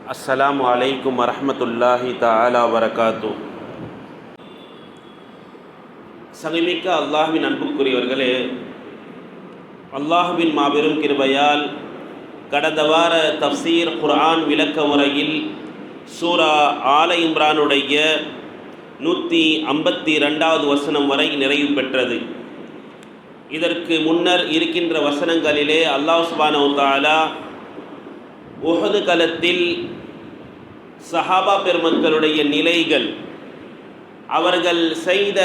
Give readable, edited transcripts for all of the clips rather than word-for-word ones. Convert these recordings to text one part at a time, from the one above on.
அஸ்ஸலாமு அலைக்கும் வரஹ்மத்துல்லாஹி தஆலா வரகாத்து. சங்கமிக்க அல்லாஹ்வின் அன்புக்குரியவர்களே, அல்லாஹ்வின் மாபெரும் கிருபையால் கடந்த வார தஃப்சீர் குர்ஆன் விளக்க உரையில் சூரா ஆல இம்ரானுடைய 152வது வசனம் வரை நிறைவு பெற்றது. இதற்கு முன்னர் இருக்கின்ற வசனங்களிலே அல்லாஹ் சுப்ஹானஹு வ தஆலா உஹது களத்தில் சஹாபா பெருமக்களுடைய நிலைகள், அவர்கள் செய்த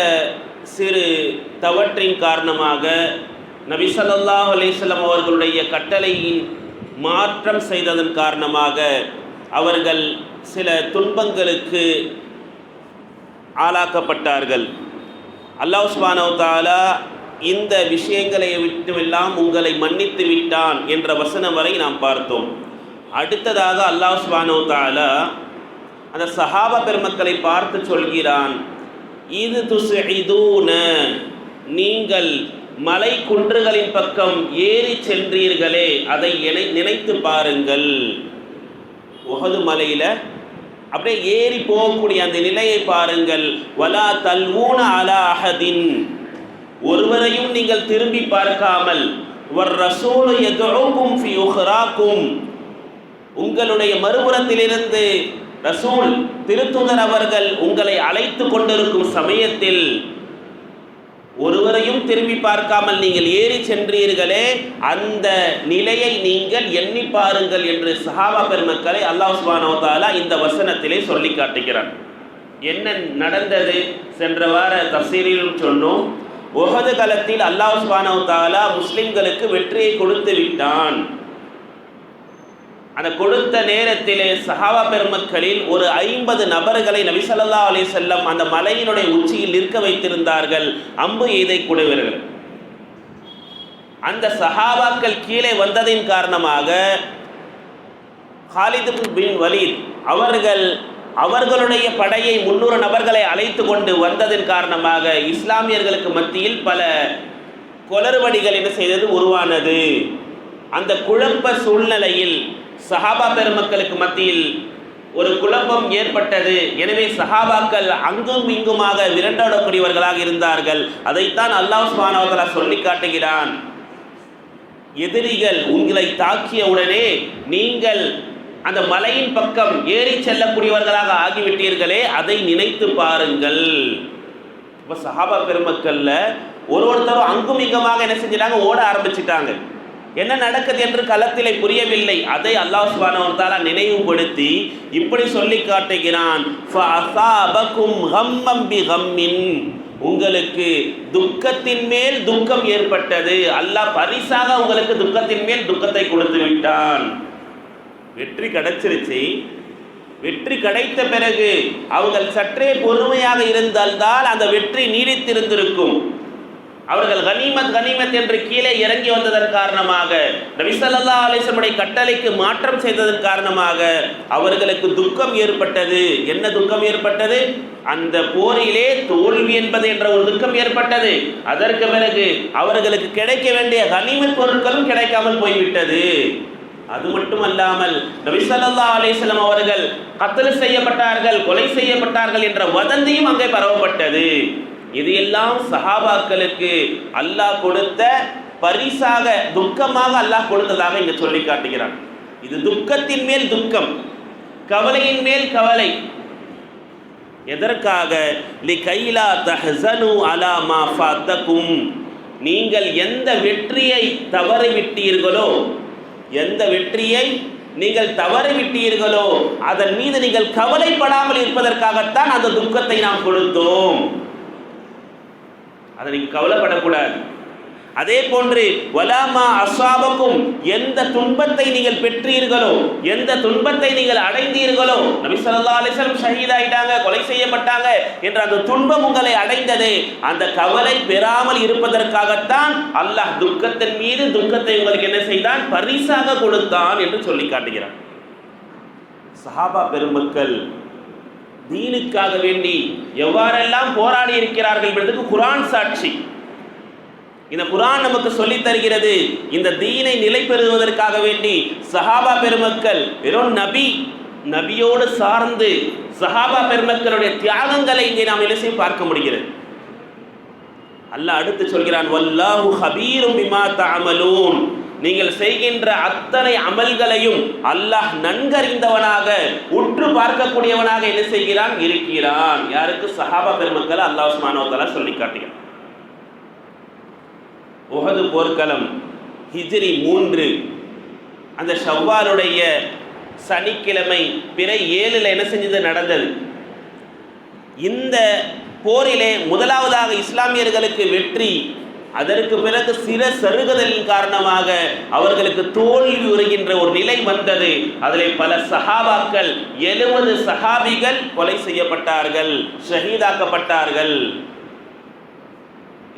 சிறு தவற்றின் காரணமாக நபி ஸல்லல்லாஹு அலைஹி வஸல்லம் அவர்களுடைய கட்டளையின் மாற்றம் செய்ததன் காரணமாக அவர்கள் சில துன்பங்களுக்கு ஆளாக்கப்பட்டார்கள். அல்லாஹ் சுப்ஹானஹு வ தஆலா இந்த விஷயங்களை விட்டுவெல்லாம் உங்களை மன்னித்து விட்டான் என்ற வசனம் வரை நாம் பார்த்தோம். அடுத்ததாக அல்லாஹ் சுப்ஹானஹு வ தஆலா அந்த சஹாபா பெருமக்களை பார்த்து சொல்கிறான், இது துஸ்இதூன, நீங்கள் மலை குன்றுகளின் பக்கம் ஏறி சென்றீர்களே, அதை நினைத்து பாருங்கள். உஹது மலையில் அப்படியே ஏறி போகக்கூடிய அந்த நிலையை பாருங்கள். வலா தல்வூன அலா அஹதின், ஒருவரையும் நீங்கள் திரும்பி பார்க்காமல், வர் ரசூலு யதுஉக்கும் ஃபி உக்ராக்கும், உங்களுடைய மறுபுறத்திலிருந்து ரசூல் திருத்தூதர் அவர்கள் உங்களை அழைத்து கொண்டிருக்கும் சமயத்தில் ஒருவரையும் திரும்பி பார்க்காமல் நீங்கள் ஏறி சென்றீர்களே, அந்த நிலையை நீங்கள் எண்ணி பாருங்கள் என்று சஹாபா பெருமக்களை அல்லாஹ் சுப்ஹானஹு வ தஆலா இந்த வசனத்திலே சொல்லி காட்டுகிறான். என்ன நடந்தது? சென்ற வார தஃசீரில் சொன்னோம். உஹது களத்தில் அல்லாஹ் சுப்ஹானஹு வ தஆலா முஸ்லிம்களுக்கு வெற்றியை கொடுத்து விட்டான். அந்த கொடுத்த நேரத்திலே சஹாபா பெருமக்களில் ஒரு 50 நபர்களை நபி ஸல்லல்லாஹு அலைஹி வஸல்லம் அந்த மலையினுடைய உச்சியில் நிற்க வைத்திருந்தார்கள், அம்பு எய்தக்கூடியவர்கள். அந்த சஹாபாக்கள் கீழே வந்ததின் காரணமாக காலித் பின் வலீத் அவர்களுடைய படையை 300 நபர்களை அழைத்து கொண்டு வந்ததன் காரணமாக இஸ்லாமியர்களுக்கு மத்தியில் பல குளறுபடிகள் என்ன செய்தது, உருவானது. அந்த குழப்ப சூழ்நிலையில் சஹாபா பெருமக்களுக்கு மத்தியில் ஒரு குழப்பம் ஏற்பட்டது. எனவே சஹாபாக்கள் அங்கும் இங்குமாக விரண்டாடக்கூடியவர்களாக இருந்தார்கள். அதைத்தான் அல்லாஹ் சுப்ஹானஹு வ தஆலா சொல்லி காட்டுகிறான். எதிரிகள் உங்களை தாக்கிய உடனே நீங்கள் அந்த மலையின் பக்கம் ஏறி செல்லக்கூடியவர்களாக ஆகிவிட்டீர்களே, அதை நினைத்து பாருங்கள். இப்போ சஹாபா பெருமக்கள்ல ஒருத்தரும் அங்கும் இங்குமாக என்ன செஞ்சிட்டாங்க, ஓட ஆரம்பிச்சிட்டாங்க. என்ன நடக்குது என்று களத்திலே புரியவில்லை. அதை அல்லாஹ் சுப்ஹானஹு வ தஆலா நினைவுபடுத்தி இப்படி சொல்லி காட்டுகிறான், ஃபஅஸாபகும் கம்மம் பிகம்மின், உங்களுக்கு துக்கத்தின் மேல் துக்கம் ஏற்பட்டது. அல்லாஹ் பரிசாக உங்களுக்கு துக்கத்தின் மேல் துக்கத்தை கொடுத்து விட்டான். வெற்றி கிடைச்சிருச்சு. வெற்றி கிடைத்த பிறகு அவர்கள் சற்றே பொறுமையாக இருந்தால்தான் அந்த வெற்றி நீடித்திருந்திருக்கும். அவர்கள் கனிமத் என்று கீழே இறங்கி வந்ததன் காரணமாக, நபி ஸல்லல்லாஹு அலைஹி வஸல்லம் கட்டளைக்கு மாற்றம் செய்ததன் காரணமாக அவர்களுக்கு துக்கம் ஏற்பட்டது. என்ன துக்கம் ஏற்பட்டது? அந்த போரிலே தோல்வி என்பது என்ற ஒரு துக்கம் ஏற்பட்டது. அதற்கு பிறகு அவர்களுக்கு கிடைக்க வேண்டிய கனிமத் பொருட்களும் கிடைக்காமல் போய்விட்டது. அது மட்டுமல்லாமல் நபி ஸல்லல்லாஹு அலைஹி வஸல்லம் அவர்கள் கத்ல் செய்யப்பட்டார்கள், கொலை செய்யப்பட்டார்கள் என்ற வதந்தியும் அங்கே பரவப்பட்டது. இது எல்லாம் சஹாபாக்களுக்கு அல்லாஹ் கொடுத்த பரிசாக, துக்கமாக அல்லாஹ் கொடுத்ததாக இங்கு சொல்லி காட்டுகிறான். இது துக்கத்தின் மேல் துக்கம், கவலையின் மேல் கவலை. எதற்காக? லிகைலா தஹ்ஸனு அலா மா ஃபாத்தகும், நீங்கள் எந்த வெற்றியை தவறிவிட்டீர்களோ, எந்த வெற்றியை நீங்கள் தவறிவிட்டீர்களோ அதன் மீது நீங்கள் கவலைப்படாமல் இருப்பதற்காகத்தான் அந்த துக்கத்தை நாம் கொடுத்தோம். அதை நீங்கள் கவலைப்படக்கூடாது. அதே போன்று வலாமா அஸ்ஸாபக்கும், எந்த துன்பத்தை நீங்கள் பெற்றீர்களோ, எந்த துன்பத்தை நீங்கள் அடைந்தீர்களோ, நபி ஸல்லல்லாஹு அலைஹி வஸல்லம் ஷஹீதாயிட்டாங்க, கொலை செய்யப்பட்டாங்க என்ற அந்த துன்பம் உங்களை அடைந்தது, அந்த கவலை பெறாமல் இருப்பதற்காகத்தான் அல்லாஹ் துக்கத்தின் மீது துக்கத்தை உங்களுக்கு என்ன செய்தான், பரிசாக கொடுத்தான் என்று சொல்லி காட்டுகிறான். சஹாபா பெருமக்கள் தீனுக்காக வேண்டி எவ்வாறெல்லாம் போராடி இருக்கிறார்கள் என்பதற்கு குர்ஆன் சாட்சி. இந்த குர்ஆன் நமக்கு சொல்லி தருகிறது, இந்த தீனை நிலை பெறுவதற்காக வேண்டி சஹாபா பெருமக்கள் வெறும் நபி நபியோடு சார்ந்து சஹாபா பெருமக்களுடைய தியாகங்களை இங்கே நாம் என்ன பார்க்க முடிகிறது. அல்லாஹ் அடுத்து சொல்கிறான், வல்லாஹு ஹபீரும் பிமா தஅமலூன், நீங்கள் செய்கின்ற அத்தனை அமல்களையும் அல்லாஹ் நன்கறிந்தவனாக உற்று பார்க்கக்கூடியவனாக என்ன செய்கிறான் இருக்கிறான். யாருக்கு? சஹாபா பெருமக்களை அல்லாஹ் சுப்ஹானஹு வ தஆலா சொல்லி காட்டுகிறான். உஹது போர்க்களம் ஹிஜ்ரி 3 அந்த ஷவ்வாலுடைய சனிக்கிழமை பிறை 7 என்ன செஞ்சது நடந்தது. இந்த போரிலே முதலாவதாக இஸ்லாமியர்களுக்கு வெற்றி, அதற்கு பிறகு சில சருகுதலின் காரணமாக அவர்களுக்கு தோல்வி உறுகின்ற ஒரு நிலை வந்தது. அதில் பல சஹாபாக்கள் 70 சஹாபிகள் கொலை செய்யப்பட்டார்கள், ஷஹீதாக்கப்பட்டார்கள்.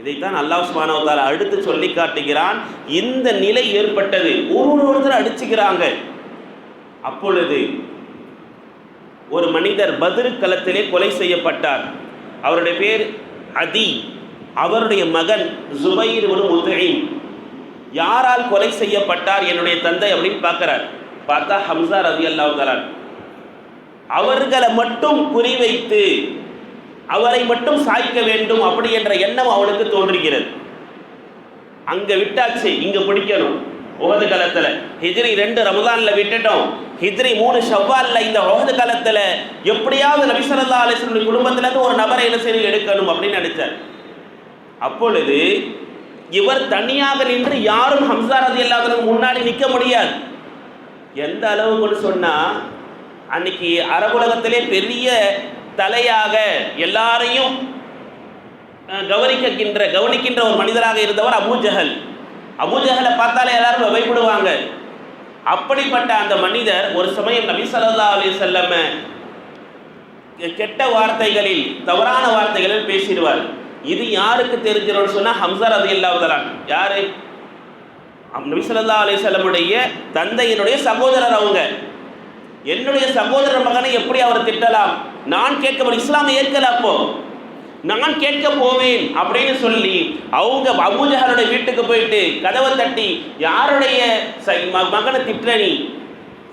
இதைத்தான் அல்லாஹ் சுப்ஹானஹு வ தஆலா அடுத்து சொல்லி காட்டுகிறான். இந்த நிலை ஏற்பட்டது, ஒருத்தர் அடிச்சுக்கிறாங்க. அப்பொழுது ஒரு மனிதர் பத்ர் களத்திலே கொலை செய்யப்பட்டார். அவருடைய பேர் அதி, அவருடைய மகன் ஜுபைர் இப்னு முத்இம். யாரால் கொலை செய்யப்பட்டார் என்னுடைய தந்தை அப்படின்னு பார்க்கிறார். பார்த்தா ஹம்ஸா ரலியல்லாஹு தஆலா. அவர்களை மட்டும் குறிவைத்து அவரை மட்டும் சாய்க்க வேண்டும் அப்படி என்ற எண்ணம் அவனுக்கு தோன்றுகிறது. அங்க விட்டாச்சு, இங்க பிடிக்கணும். உஹது காலத்துல ஹிஜ்ரி 2 ரமதான்ல விட்டுட்டோம், ஹிஜ்ரி 3 ஷவ்வால்ல இந்த உஹது காலத்துல எப்படியாவது நபி ஸல்லல்லாஹு அலைஹி வஸல்லம் குடும்பத்துல இருந்து ஒரு நபரை என்ன செய்ய எடுக்கணும் அப்படின்னு நினைச்சார். அப்பொழுது இவர் தனியாக நின்று யாரும் ஹம்ஸா ரலியல்லாஹு அன்ஹு முன்னாடி நிற்க முடியாது. எந்த அளவுக்கு சொன்னா, அன்னைக்கு அரபுலகத்திலே பெரிய தலையாக எல்லாரையும் கவனிக்கின்ற ஒரு மனிதராக இருந்தவர் அபூ ஜஹல். அபூ ஜஹலை பார்த்தாலே எல்லாரும் பயப்படுவாங்க. அப்படிப்பட்ட அந்த மனிதர் ஒரு சமயம் நபி ஸல்லல்லாஹு அலைஹி வஸல்லம் கெட்ட வார்த்தைகளில், தவறான வார்த்தைகளில் பேசிடுவார். இது யாருக்கு தெரிஞ்சிரும்னு சொன்னா ஹம்ஸா ரலியல்லாஹு தஆலா. யாரு? நபி ஸல்லல்லாஹு அலைஹி வஸல்லமுடைய தந்தையினுடைய சகோதரர் அவங்க. என்னுடைய சகோதரர் மகனை எப்படி அவர் திட்டலாம்? நான் கேட்க, இஸ்லாமை ஏற்கல, அப்போ நான் கேட்க போவேன் அப்படின்னு சொல்லி அவங்க அபூ ஜஹலுடைய வீட்டுக்கு போயிட்டு கதவை தட்டி, யாருடைய மகனை திட்டுற நீ?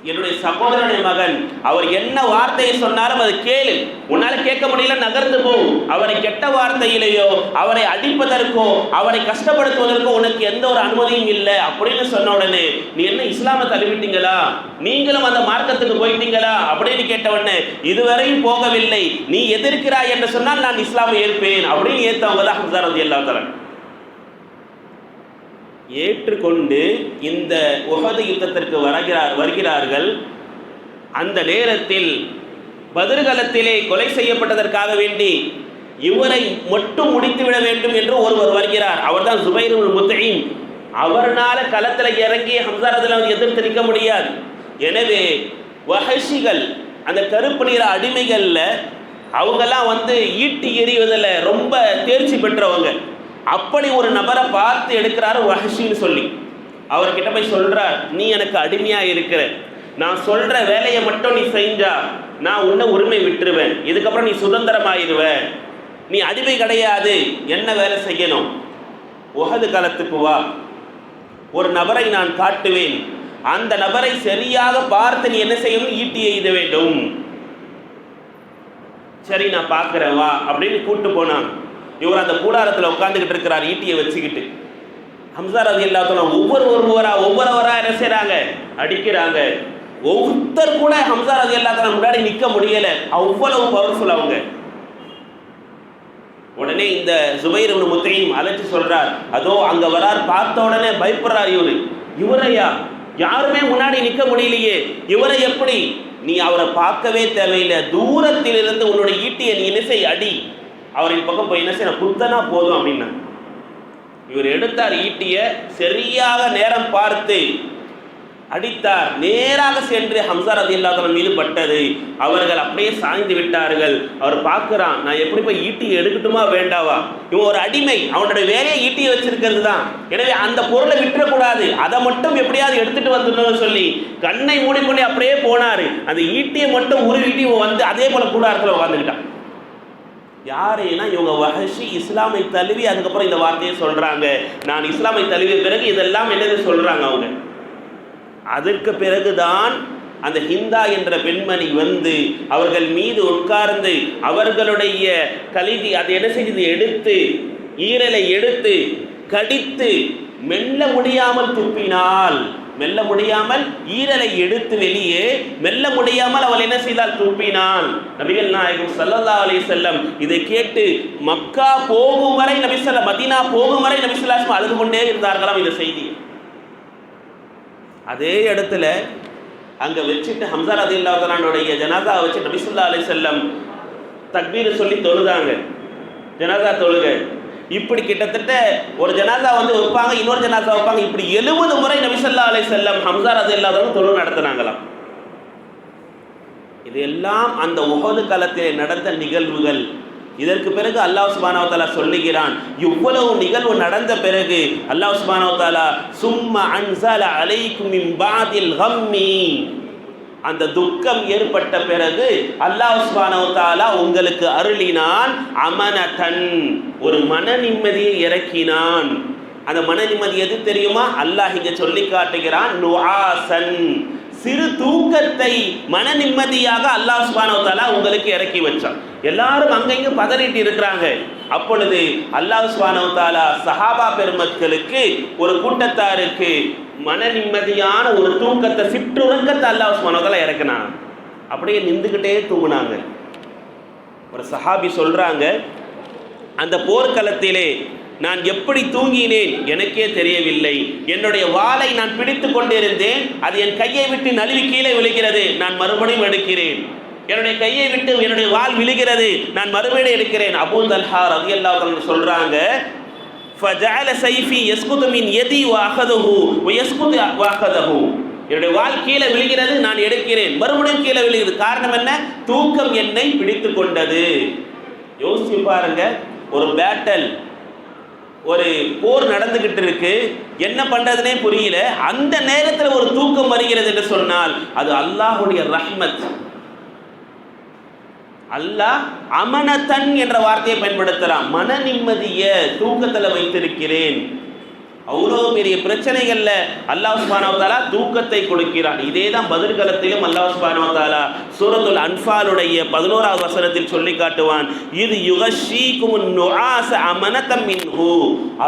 என்னுடைய சகோதரனுடைய மகன், அவர் என்ன வார்த்தையை சொன்னாலும் அது கேளு, உன்னால கேட்க முடியல நகர்ந்து போ. அவரை கெட்ட வார்த்தையிலேயோ அவரை அடிப்பதற்கோ அவரை கஷ்டப்படுத்துவதற்கோ உனக்கு எந்த ஒரு அனுமதியும் இல்லை அப்படின்னு சொன்ன உடனே, நீ என்ன இஸ்லாமை தழுவிட்டீங்களா, நீங்களும் அந்த மார்க்கத்துக்கு போயிட்டீங்களா அப்படின்னு கேட்ட உடனே, இதுவரையும் போகவில்லை, நீ எதிர்க்கிறாய் என்று சொன்னால் நான் இஸ்லாமை ஏற்பேன் அப்படின்னு ஏற்றவங்க தான் ஹம்ஸா ரலியல்லாஹு தஆலா. ஏற்றுக்கொண்டு இந்த உஹது யுத்தத்திற்கு வருகிறார்கள். அந்த நேரத்தில் பத்ர் கொலை செய்யப்பட்டதற்காக வேண்டி இவரை மட்டும் முடித்துவிட வேண்டும் என்று ஒருவர் வருகிறார். அவர் தான் ஜுபைர் இப்னு முத்இம். அவர்னால களத்தில் இறங்கி ஹம்ஸா ரலியல்லாஹு எதிர்த்து நிற்க முடியாது. எனவே வஹஷிகள், அந்த கருப்பு நிற அடிமைகள்ல அவங்கெல்லாம் ஈட்டி எறிவதில் ரொம்ப தேர்ச்சி பெற்றவங்க. அப்படி ஒரு நபரை பார்த்து எடுக்கிறாரு வஹஷின்னு சொல்லி. அவர்கிட்ட போய் சொல்றார், நீ எனக்கு அடிமையா இருக்கிற, நான் சொல்ற வேலையை மட்டும் நீ செஞ்சா நான் உன்னை உரிமை விட்டுருவேன், இதுக்கப்புறம் நீ சுதந்திரமாயிருவ, நீ அடிமை கிடையாது, என்ன வேலை செய்யணும்? உஹது காலத்துக்கு வா, ஒரு நபரை நான் காட்டுவேன், அந்த நபரை சரியாக பார்த்து நீ என்ன செய்யணும்? ஈட்டி எய்த வேண்டும். சரி நான் பார்க்கிறேன் வா அப்படின்னு கூட்டு போனான். இவர் அந்த கூடாரத்தில் உட்காந்துக்கிட்டு இருக்கிறார் ஈட்டியை வச்சுக்கிட்டு. ஹம்ஸா ரலியல்லாஹு தஆலா ஒவ்வொருவரா என்ன செய்றாங்க? அடிக்கிறாங்க. ஒருத்தர் கூட ஹம்ஸா ரலியல்லாஹு தஆலா முன்னாடி நிற்க முடியல, அவ்வளவு பவர்ஃபுல் அவங்க. உடனே இந்த ஜுபைர் இப்னு முத்இம் அழைச்சு சொல்றார், அதோ அங்க வரார். பார்த்த உடனே பயப்படுறார். இவரையா? யாருமே முன்னாடி நிற்க முடியலையே, இவரை எப்படி? நீ அவரை பார்க்கவே தேவையில்லை, தூரத்தில் இருந்து உன்னுடைய ஈட்டியை நீ என்ன செய், அடி, அவரின் பக்கம் போய் என்ன செய்ய குத்தனா போதும் அப்படின்னா. இவர் எடுத்தார் ஈட்டிய, சரியாக நேரம் பார்த்து அடித்தார். நேராக சென்று ஹம்ஸா ரலியல்லாஹு தஆலா மீது பட்டது. அவர்கள் அப்படியே சாய்ந்து விட்டார்கள். அவர் பார்க்கிறான், நான் எப்படி போய் ஈட்டியை எடுக்கட்டுமா வேண்டாவா? இவன் ஒரு அடிமை, அவனுடைய வேலையை ஈட்டியை வச்சிருக்கிறது தான். எனவே அந்த பொருளை விட்டுறக்கூடாது, அதை மட்டும் எப்படியாவது எடுத்துட்டு வந்துடணும்னு சொல்லி கண்ணை மூடிக்கொண்டே அப்படியே போனாரு. அந்த ஈட்டியை மட்டும் உருவிட்டு அதே போல கூடாரத்தில் உட்காந்துக்கிட்டான். யாருன்னா இவங்க வஹஷி இஸ்லாமை தழுவி அதுக்கப்புறம் இந்த வார்த்தையை சொல்றாங்க. நான் இஸ்லாமை தழுவிய பிறகு இதெல்லாம் என்னது சொல்றாங்க அவங்க. அதற்கு பிறகுதான் அந்த ஹிந்தா என்ற பெண்மணி வந்து அவர்கள் மீது உட்கார்ந்து அவர்களுடைய கலிதி அதை என்ன செய்து எடுத்து ஈரலை எடுத்து கடித்து மெல்ல முடியாமல் துப்பினாள். மெல்ல முடியாமல் ஈரலை எடுத்து வெளியே மெல்ல முடியாமல் அவள் என்ன செய்தால் துப்பினாள். நபிகள் நாயகம் ஸல்லல்லாஹு அலைஹி வஸல்லம் இதை கேட்டு மக்கா போகும் வரை மதீனா போகும் வரை நபி ஸல்லல்லாஹு அலைஹி வஸல்லம் அழுது கொண்டே இருந்தார்களாம் இந்த செய்தி. அதே இடத்துல அங்கே வச்சுட்டு ஹம்ஸா ரலியல்லாஹு தஆலாவுடைய ஜனாஸா வச்சு நபி ஸல்லல்லாஹு அலைஹி வஸல்லம் தக்பீர் சொல்லி தொழுதாங்க. ஜனாஸா தொழுகை இப்படி கிட்டத்தட்ட ஒரு ஜனாஸா வந்து வைப்பாங்க, இன்னொரு ஜனாஸா வைப்பாங்க. இப்படி 70 முறை நபி ஸல்லல்லாஹு அலைஹி வஸல்லம் ஹம்ஸா ரலியல்லாஹு தஆலா தொழுகை நடத்தினாங்களாம். இது எல்லாம் அந்த உஹது களத்திலே நடந்த நிகழ்வுகள். இதற்கு பிறகு அல்லாஹ் சுப்ஹானஹு வ தஆலா சொல்லுகிறான், இவ்வளவு நிகழ்வு நடந்த பிறகு அல்லாஹ் சுப்ஹானஹு வ தஆலா சும்ம அன்ஸல அலைக்கும் மின் பாதில் கம்மி, அந்த துக்கம் ஏற்பட்ட பிறகு அல்லாஹ் சுப்ஹானஹு வ தஆலா உங்களுக்கு அருளினான் அமனதன், ஒரு மன நிம்மதியை இறக்கினான். அந்த மன நிம்மதி எது தெரியுமா? அல்லாஹ் இங்க சொல்லி காட்டுகிறான், நுஆசன், சிறு தூக்கத்தை மன நிம்மதியாக அல்லாஹ் சுப்ஹானஹு வ தஆலா உங்களுக்கு இறக்கி வச்சான். எல்லாரும் அங்கங்க பதறிட்டு இருக்கிறாங்க. அப்பொழுது அல்லாஹ் சுப்ஹானஹு வ தஆலா சஹாபா பெருமக்களுக்கு ஒரு கூட்டத்தாருக்கு மன நிம்மதியான ஒரு தூக்கத்தை, சிற்றுறக்கத்தை அல்லாஹ் சுப்ஹானஹு வ தஆலா இறக்கினான். அப்படியே நின்றுக்கிட்டே தூங்குனாங்க. ஒரு சஹாபி சொல்றாங்க, அந்த போர்க்களத்திலே நான் எப்படி தூங்கினேன் எனக்கே தெரியவில்லை. என்னுடைய வாளை நான் பிடித்து கொண்டிருந்தேன், அது என் கையை விட்டு நழுவி கீழே விழுகிறது, நான் மறுபடியும் எடுக்கிறேன். என்னுடைய கையை விட்டு என்னுடைய வாள் விழுகிறது, நான் மறுபடியும் எடுக்கிறேன். அபூ தல்ஹா ரலியல்லாஹு அன்ஹு சொல்றாங்க, ஃபஜஅல ஸைஃபி யஸ்குது மின் யதி வஅഖதஹு வயஸ்குது வஅഖதஹு, என்னுடைய வாள் கீழே விழுகிறது, நான் எடுக்கிறேன், மறுபடியும் கீழே விழுகிறது. காரணம் என்ன? தூக்கம் என்னை பிடித்து கொண்டது. யோசிச்சு பாருங்க, ஒரு பேட்டல், ஒரு போர் நடந்துகிட்டு இருக்கு, என்ன பண்றதுனே புரியல. அந்த நேரத்தில் ஒரு தூக்கம் வருகிறது என்று சொன்னால் அது அல்லாஹ்வுடைய ரஹ்மத். அல்லாஹ் அமனதன் என்ற வார்த்தையை பயன்படுத்துறான். மன நிம்மதியை தூக்கத்தில் வைத்திருக்கிறேன். அவ்வளோ பெரிய பிரச்சனைகள்ல அல்லாஹ் சுப்ஹானஹு வ தஆலா தூக்கத்தை கொடுக்கிறான். இதே தான் பத்ர் காலத்திலும் அல்லாஹ் சுப்ஹானஹு வ தஆலா சூரத்துல் அன்ஃபாலுடைய 11வது வசனத்தில் சொல்லி காட்டுவான், இது யுகஷீகுமுன் நுஆஸ அமனதம் மின்ஹு,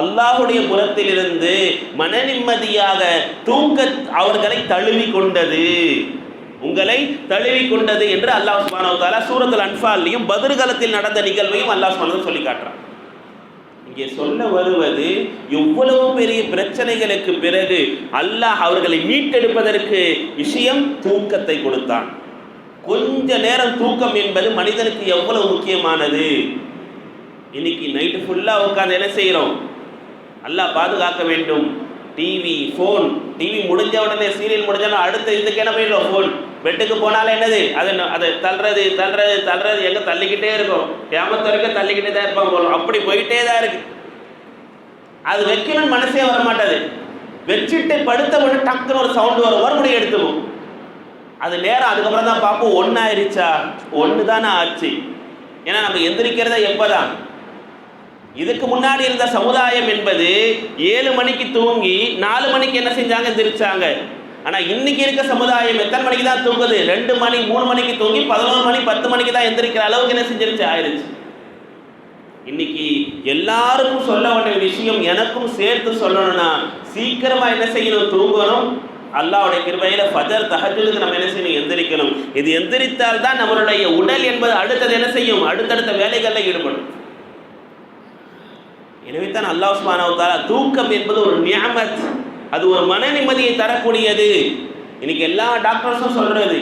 அல்லாஹ்வுடைய புறத்திலிருந்து மன நிம்மதியாக தூக்க அவர்களை தழுவி கொண்டது, உங்களை தழுவி கொண்டது என்று அல்லாஹ் சுப்ஹானஹு வ தஆலா சூரத்துல் அன்ஃபால்லையும் பத்ர் காலத்தில் நடந்த நிகழ்வையும் அல்லாஹ் சுப்ஹானஹு வ தஆலா சொல்லி காட்டுறான். இங்கே சொல்ல வருவது, எவ்வளவு பெரிய பிரச்சனைகளுக்கு பிறகு அல்லாஹ் அவர்களை மீட்டெடுப்பதற்கு விஷயம் தூக்கத்தை கொடுத்தான். கொஞ்ச நேரம் தூக்கம் என்பது மனிதனுக்கு எவ்வளவு முக்கியமானது. இன்னைக்கு நைட்டு ஃபுல்லாக உட்காந்து என்ன செய்கிறோம்? அல்லாஹ் பாதுகாக்க வேண்டும். டிவி, ஃபோன், டிவி முடிஞ்ச உடனே சீரியல் முடிஞ்சாலும் அடுத்த இதுக்கு என்ன போயிடும்? ஃபோன். பெட்டுக்கு போனாலும் என்னது, அதை தள்ளுறது தள்ளுறது தள்ளுறது, எங்கே தள்ளிக்கிட்டே இருக்கும், கியாமத் வரைக்கும் தள்ளிக்கிட்டே தான் இருப்பாங்க போலும், அப்படி போயிட்டே தான் இருக்கு. அது வைக்கணும்னு மனசே வர மாட்டாது. வச்சுட்டு படுத்த உடனே டக்குன்னு ஒரு சவுண்டு வரும், மறுபடியும் எடுத்துக்கும். அது நேரம் அதுக்கப்புறம் தான் பார்ப்போம், 1 ஆயிடுச்சா, 1 தானே ஆச்சு. ஏன்னா நம்ம எந்திரிக்கிறத எப்போதான். இதுக்கு முன்னாடி இருந்த சமுதாயம் என்பது 7 மணிக்கு தூங்கி 4 மணிக்கு என்ன செஞ்சாங்க? எந்திரிச்சாங்க. ஆனால் இன்னைக்கு இருக்க சமுதாயம் எத்தனை மணிக்கு தான் தூங்குது? 2 மணி 3 மணிக்கு தூங்கி 11 மணி 10 மணிக்கு தான் எந்திரிக்கிற அளவுக்கு என்ன செஞ்சிருச்சு? ஆயிடுச்சு. இன்னைக்கு எல்லாருக்கும் சொல்ல வேண்டிய விஷயம், எனக்கும் சேர்த்து சொல்லணும்னா, சீக்கிரமா என்ன செய்யணும்? தூங்கணும். அல்லாஹ்வுடைய கிருபையில ஃபஜர் தஹஜ்ஜுதுக்கு நம்ம என்ன செய்யணும்? எந்திரிக்கணும். இது எந்திரித்தால் தான் நம்மளுடைய உடல் என்பது அடுத்தது என்ன செய்யும்? அடுத்தடுத்த வேலைகளில் ஈடுபடும். எனவே தான் அல்லாஹ் சுப்ஹானஹு வ தஆலா தூக்கம் என்பது ஒரு நிஅமத், அது ஒரு மன நிம்மதியை தரக்கூடியது. இன்னைக்கு எல்லா டாக்டர்ஸும் சொல்றது,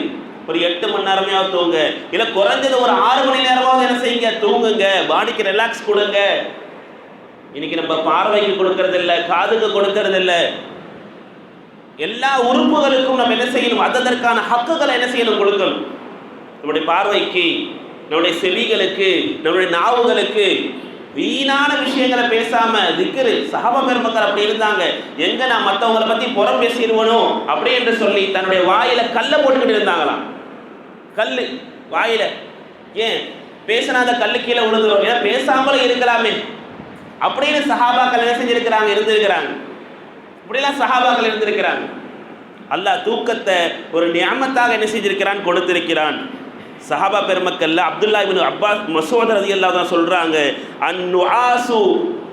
ஒரு 8 மணி நேரமாவது தூங்க, இல்லை குறைஞ்சது ஒரு 6 மணி நேரமாவது என்ன செய்யுங்க? தூங்குங்க, பாடிக்கு ரிலாக்ஸ் கொடுங்க. இன்னைக்கு நம்ம பார்வைக்கு கொடுக்கறது இல்லை, காதுக்கு கொடுக்கறது இல்லை, எல்லா உறுப்புகளுக்கும் நம்ம என்ன செய்யணும்? அதற்கான ஹக்குகளை என்ன செய்யணும்? கொடுக்கணும். நம்முடைய பார்வைக்கு, நம்முடைய செவிகளுக்கு, நம்முடைய நாவுகளுக்கு வீணான விஷயங்களை பேசாம திக்ரு. சஹாபா பெருமக்கள் அப்படி இருந்தாங்க. எங்க நான் மற்றவங்களை பத்தி புறம் பேசிடுவனோ அப்படி என்று சொல்லி தன்னுடைய வாயில கல்லை போட்டுக்கிட்டு இருந்தாங்களாம். கல்லு வாயில, ஏன் பேசினாத கல்லு கீழே விழுந்துரும், ஏன்னா பேசாமலும் இருக்கலாமே அப்படின்னு சஹாபாக்கள் என்ன செஞ்சிருக்கிறாங்க? இருந்திருக்கிறாங்க. இப்படிலாம் சஹாபாக்கள் இருந்திருக்கிறாங்க. அல்லாஹ் தூக்கத்தை ஒரு நியமத்தாக என்ன செஞ்சிருக்கிறான், கொடுத்திருக்கிறான். சஹாபா பெருமக்கள்ல அப்துல்லா இப்னு அப்பாஸ் மஸ்ஊத் ரலியல்லாஹு அன்ஹு சொல்றாங்க, அன்னுஆசு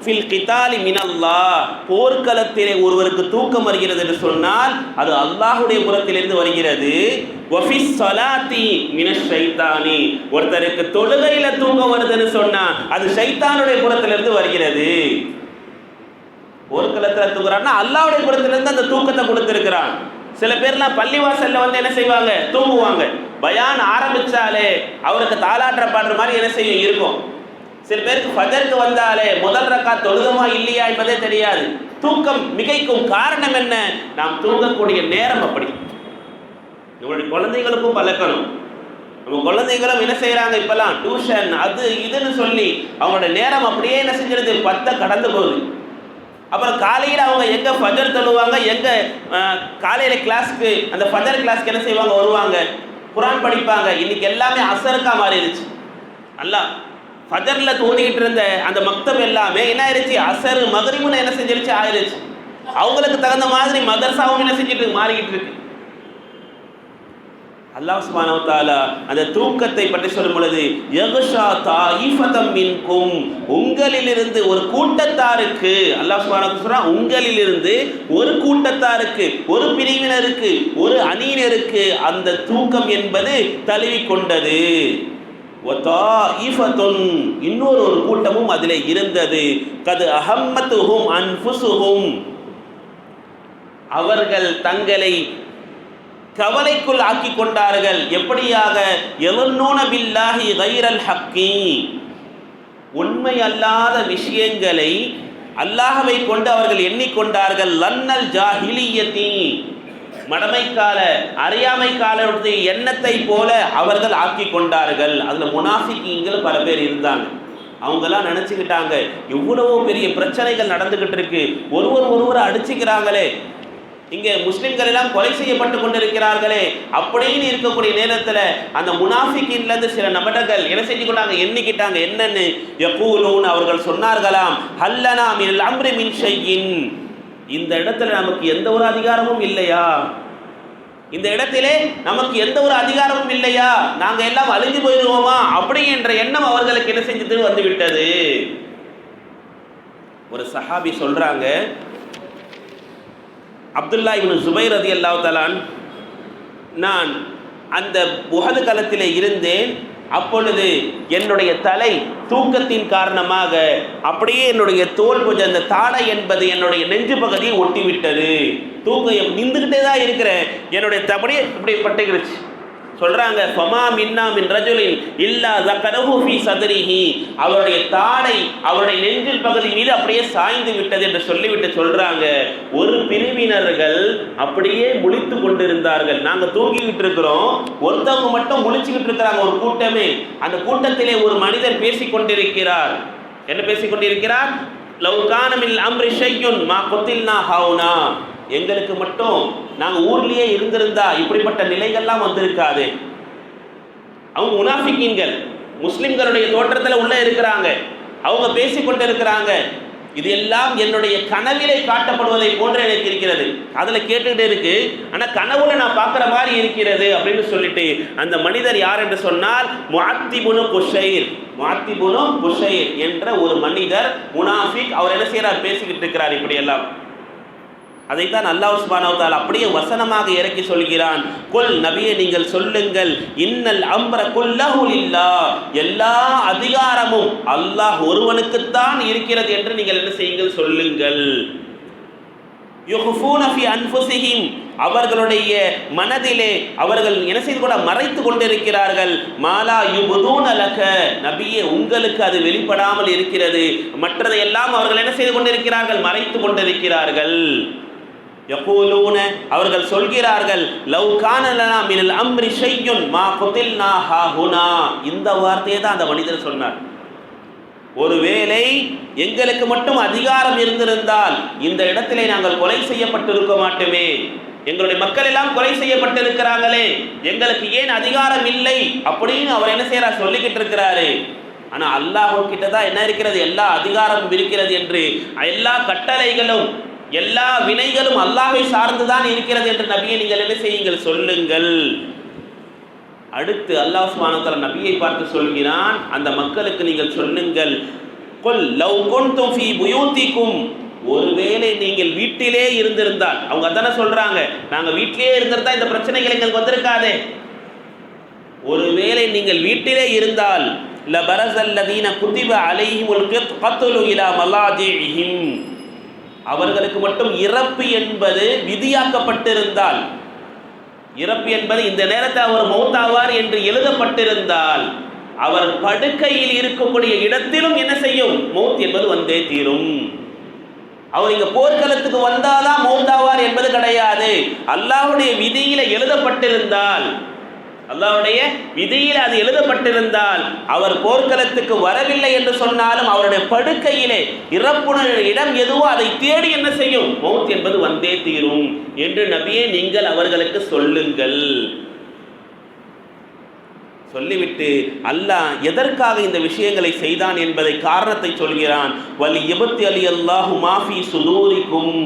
ஃபில் கிதாலி மினல்லாஹ், போர்க்களத்திலே ஒருவருக்கு தூக்கம் வருகிறது என்று சொன்னால் அது அல்லாஹ்வுடைய புறத்திலிருந்து வருகிறது. வஃபிஸ் ஸலாத்தி மினஷ் ஷைத்தானி, ஒருத்தருக்கு தொழுகையில தூக்கம் வருதுன்னு சொன்னா அது ஷைத்தானுடைய புறத்திலிருந்து வருகிறது. போர்க்களத்தில் தூங்குறான்னா அல்லாஹ்வுடைய புறத்திலிருந்து அந்த தூக்கத்தை கொடுத்திருக்கிறான். சில பேர்லாம் பள்ளிவாசல்ல வந்து என்ன செய்வாங்க, தூங்குவாங்க. பயான் ஆரம்பிச்சாலே அவருக்கு தாலாற்ற பாடுற மாதிரி என்ன செய்யும் இருக்கும். சில பேருக்கு ஃபஜருக்கு வந்தாலே முதல் ரக்காத் தொழுதமா இல்லையா என்பதே தெரியாது. தூக்கம் மிகைக்கும் காரணம் என்ன, நாம் தூங்கக்கூடிய நேரம் அப்படி. நம்மளுடைய குழந்தைகளுக்கும் பழக்கணும். நம்ம குழந்தைகளும் என்ன செய்யறாங்க, இப்பெல்லாம் டியூஷன் அது இதுன்னு சொல்லி அவங்களோட நேரம் அப்படியே என்ன செஞ்சிருது, 10 கடந்து போகுது. அப்புறம் காலையில் அவங்க எங்கே ஃபஜர் தொழுவாங்க, எங்கே காலையில் கிளாஸ்க்கு அந்த ஃபஜர் கிளாஸ்க்கு என்ன செய்வாங்க, வருவாங்க, குரான் படிப்பாங்க. இன்னைக்கு எல்லாமே அசருக்கா மாறிடுச்சு. அல்ல ஃபஜரில் தோணிக்கிட்டு இருந்த அந்த மக்தப் எல்லாமே என்ன ஆயிடுச்சு, அசரு மகரிபுன்னு என்ன செஞ்சிருச்சு, ஆயிடுச்சு. அவங்களுக்கு தகுந்த மாதிரி மதர்சாவும் என்ன செஞ்சுட்டு மாறிக்கிட்டு இருக்கு. அல்லாஹ் சுப்ஹானஹு வ தஆலா அந்த தூக்கத்தை பற்றி சொல்லும் பொழுது, யக்ஷா தாயிஃபதம் மின்கும், உங்களிலிருந்து ஒரு கூட்டத்தாருக்கு, அல்லாஹ் சுப்ஹானஹு வ தஆலா உங்களிலிருந்து ஒரு கூட்டத்தாருக்கு, ஒரு பிரிவினருக்கு, ஒரு அணியினருக்கு அந்த தூக்கம் என்பது தழுவிக்கொண்டது. வதாயிஃபத்துன், இன்னொரு கூட்டமும் அதிலே இருந்தது. கது அஹம்மத்துஹும் அன்ஃபுஸுஹும், அவர்கள் தங்களை கவலைக்குள் ஆக்கி கொண்டார்கள். எப்படியாக, யظنون بالله غير الحق, உண்மை அல்லாத விஷயங்களை அல்லாஹ்வை கொண்டு அவர்கள் எண்ணிக்கொண்டார்கள். லன்னல் ஜாஹிலியத்தி, மடமைக்கால அறியாமை காலத்துடைய எண்ணத்தை போல அவர்கள் ஆக்கி கொண்டார்கள். அதுல முனாஃபிகீன்கள் பல பேர் இருந்தாங்க. அவங்கெல்லாம் நினைச்சுக்கிட்டாங்க, இவ்வளவு பெரிய பிரச்சனைகள் நடந்துகிட்டு இருக்கு, ஒருவர் அடிச்சுக்கிறாங்களே, இங்கே முஸ்லிம்கள் எல்லாம் கொலை செய்யப்பட்டு கொண்டிருக்கிறார்களே அப்படின்னு இருக்கக்கூடிய நேரத்தில் அந்த முனாஃபிகின்லேருந்து சில நபர்கள் என்ன செஞ்சு கொண்டாங்க, எண்ணிக்கிட்டாங்க. என்னன்னு, யகூலூன், அவர்கள் சொன்னார்களாம், ஹல்லனா மினல் அம்ரி மின் ஷைஇன், இந்த இடத்துல நமக்கு எந்த ஒரு அதிகாரமும் இல்லையா, இந்த இடத்திலே நமக்கு எந்த ஒரு அதிகாரமும் இல்லையா, நாங்கள் எல்லாம் அழிஞ்சு போயிடுவோமா அப்படின்ற எண்ணம் அவர்களுக்கு என்ன செஞ்சது, வந்து விட்டது. ஒரு சஹாபி சொல்றாங்க, அப்துல்லா இப்னு ஜுபைர் ரலியல்லாஹு தஆலா, நான் அந்த உஹது களத்திலே இருந்தேன். அப்பொழுது என்னுடைய தலை தூக்கத்தின் காரணமாக அப்படியே என்னுடைய தோல் கொஞ்சம் அந்த தாடை என்பது என்னுடைய நெஞ்சு பகுதியை ஒட்டி விட்டது. தூக்கம் நின்றுக்கிட்டே தான் இருக்கிறேன், என்னுடைய தபடியே இப்படி பட்டுக்கிடுச்சு. சொல்றாங்க, ஃபமா மின்னா மின் ரஜுலின் இல்லா ஸகரஹு ஃபீ ஸத்ரிஹி, அவருடைய தாடை அவருடைய நெஞ்சில் பகுதி மீது அப்படியே சாய்ந்து விட்டது என்று சொல்லிவிட்டு சொல்றாங்க, ஒரு பிரிவினர்கள் அப்படியே முழித்து கொண்டிருந்தார்கள். நாங்க தூங்கிக்கிட்டு இருக்கிறோம், ஒருத்தவங்க மட்டும் முழிச்சுக்கிட்டு இருக்கிறாங்க, ஒரு கூட்டமே. அந்த கூட்டத்திலே ஒரு மனிதர் பேசிக் கொண்டிருக்கிறார். என்ன பேசிக் கொண்டிருக்கிறார், லவ் கான மின் அம்ரி ஷையுன் மா குத்தில்னா ஹவுனா, எங்களுக்கு மட்டும் நாங்கள் ஊர்லேயே இருந்திருந்தா இப்படிப்பட்ட நிலைகள்லாம் வந்திருக்காது. அவங்க முனாஃபிகீன்கள் முஸ்லிம்களுடைய தோற்றத்தில் உள்ள இருக்கிறாங்க, அவங்க பேசிக்கொண்டு இருக்கிறாங்க. இது எல்லாம் என்னுடைய கனவிலே காட்டப்படுவதை போன்ற எனக்கு இருக்கிறது, அதில் கேட்டுக்கிட்டே இருக்கு, ஆனால் கனவுல நான் பார்க்குற மாதிரி இருக்கிறது அப்படின்னு சொல்லிட்டு அந்த மனிதர் யார் என்று சொன்னால் முஅத்திபுனு குஷைர் என்ற ஒரு மனிதர் முனாஃபிக். அவர் என்ன செய்கிறார், பேசிக்கிட்டு இருக்கிறார் இப்படி எல்லாம். அதைத்தான் அல்லாஹ் சுப்ஹானஹு வ தஆலா அப்படியே வசனமாக இறக்கி சொல்கிறான், குல், நபியே நீங்கள் சொல்லுங்கள், இன்னல் அம்ர குல்லஹு லில்லாஹ், எல்லா அதிகாரமும் அல்லாஹ் ஒருவனுக்குத்தான் இருக்கிறது என்று நீங்கள் என்ன செய்யுங்கள், சொல்லுங்கள். யுஹ்ஃபூன ஃபீ அன்ஃபுஸிஹிம், அவர்களுடைய மனதிலே அவர்கள் என்ன செய்து கூட மறைத்து கொண்டிருக்கிறார்கள். மாலா யுபதூன லக, நபியே உங்களுக்கு அது வெளிப்படாமல் இருக்கிறது, மற்றதையெல்லாம் அவர்கள் என்ன செய்து கொண்டிருக்கிறார்கள், மறைத்து கொண்டிருக்கிறார்கள். யகூலூன, அவர்கள் சொல்கிறார்கள், லவ் கான லனா மினல் அம்ரி ஷையுன் மா குத்தில்னா ஹாஹுனா, இந்த வார்த்தையை தான் அந்த மனிதர் சொன்னார். ஒருவேளை எங்களுக்கு மட்டும் அதிகாரம் இருந்திருந்தால் இந்த இடத்திலே நாங்கள் கொலை செய்யப்பட்டிருக்க மாட்டோமே, எங்களுடைய மக்கள் எல்லாம் கொலை செய்யப்பட்டிருக்கிறாங்களே, எங்களுக்கு ஏன் அதிகாரம் இல்லை அப்படின்னு அவர் என்ன செய்யறார், சொல்லிக்கிட்டு இருக்கிறாரு. ஆனா அல்லாஹ் கிட்ட தான் என்ன இருக்கிறது, எல்லா அதிகாரமும் இருக்கிறது என்று, எல்லா கட்டளைகளும் எல்லா வினைகளும் அல்லாஹ்வை சார்ந்துதான் இருக்கிறது என்று நபியை நீங்கள் என்ன செய்யுங்கள், சொல்லுங்கள். அடுத்து அல்லாஹ் சுப்ஹானஹு வ தஆலா நபியை பார்த்து சொல்கிறான், அந்த மக்களுக்கு நீங்கள் சொல்லுங்கள், குல் லவ் குன்தும் ஃபீ புயூத்திக்கும், ஒருவேளை நீங்கள் வீட்டிலே இருந்திருந்தால், அவங்க அதானே சொல்றாங்க, நாங்க வீட்டிலே இருந்திருந்தா இந்த பிரச்சனைகள் எங்களுக்கு வந்திருக்காதே. ஒருவேளை நீங்கள் வீட்டிலே இருந்தால் லபரஸல்லதீன குதிப அலைஹிமுல் கத்லு இலா மலாஜிஹிம், அவர்களுக்கு மட்டும் இறப்பு என்பது விதியாக்கப்பட்டிருந்தால், இறப்பு என்பது இந்த நேரத்தில் அவர் மௌத்தாவார் என்று எழுதப்பட்டிருந்தால், அவர் படுக்கையில் இருக்கக்கூடிய இடத்திலும் என்ன செய்யும், மௌத் என்பது வந்தே தீரும். அவர் இங்க போர்க்களத்துக்கு வந்தாதான் மௌத்தாவார் என்பது கிடையாது. அல்லாஹ்வுடைய விதியில எழுதப்பட்டிருந்தால், அல்லாஹ்வுடைய விதியில் அது எழுதப்பட்டிருந்தால், அவர் போர்க்களத்துக்கு வரவில்லை என்று சொன்னாலும் அவருடைய படுக்கையிலே இறப்புணர் இடம் எதுவோ அதை தேடி என்ன செய்யும், மௌத் என்பது வந்தே தீரும் என்று நபியே நீங்கள் அவர்களுக்கு சொல்லுங்கள். சொல்லிவிட்டு அல்லாஹ் எதற்காக இந்த விஷயங்களை செய்தான் என்பதை காரணத்தை சொல்கிறான். வலி யபத்தி அலி அல்லாஹு மாஃபி சுதூரிக்கும்,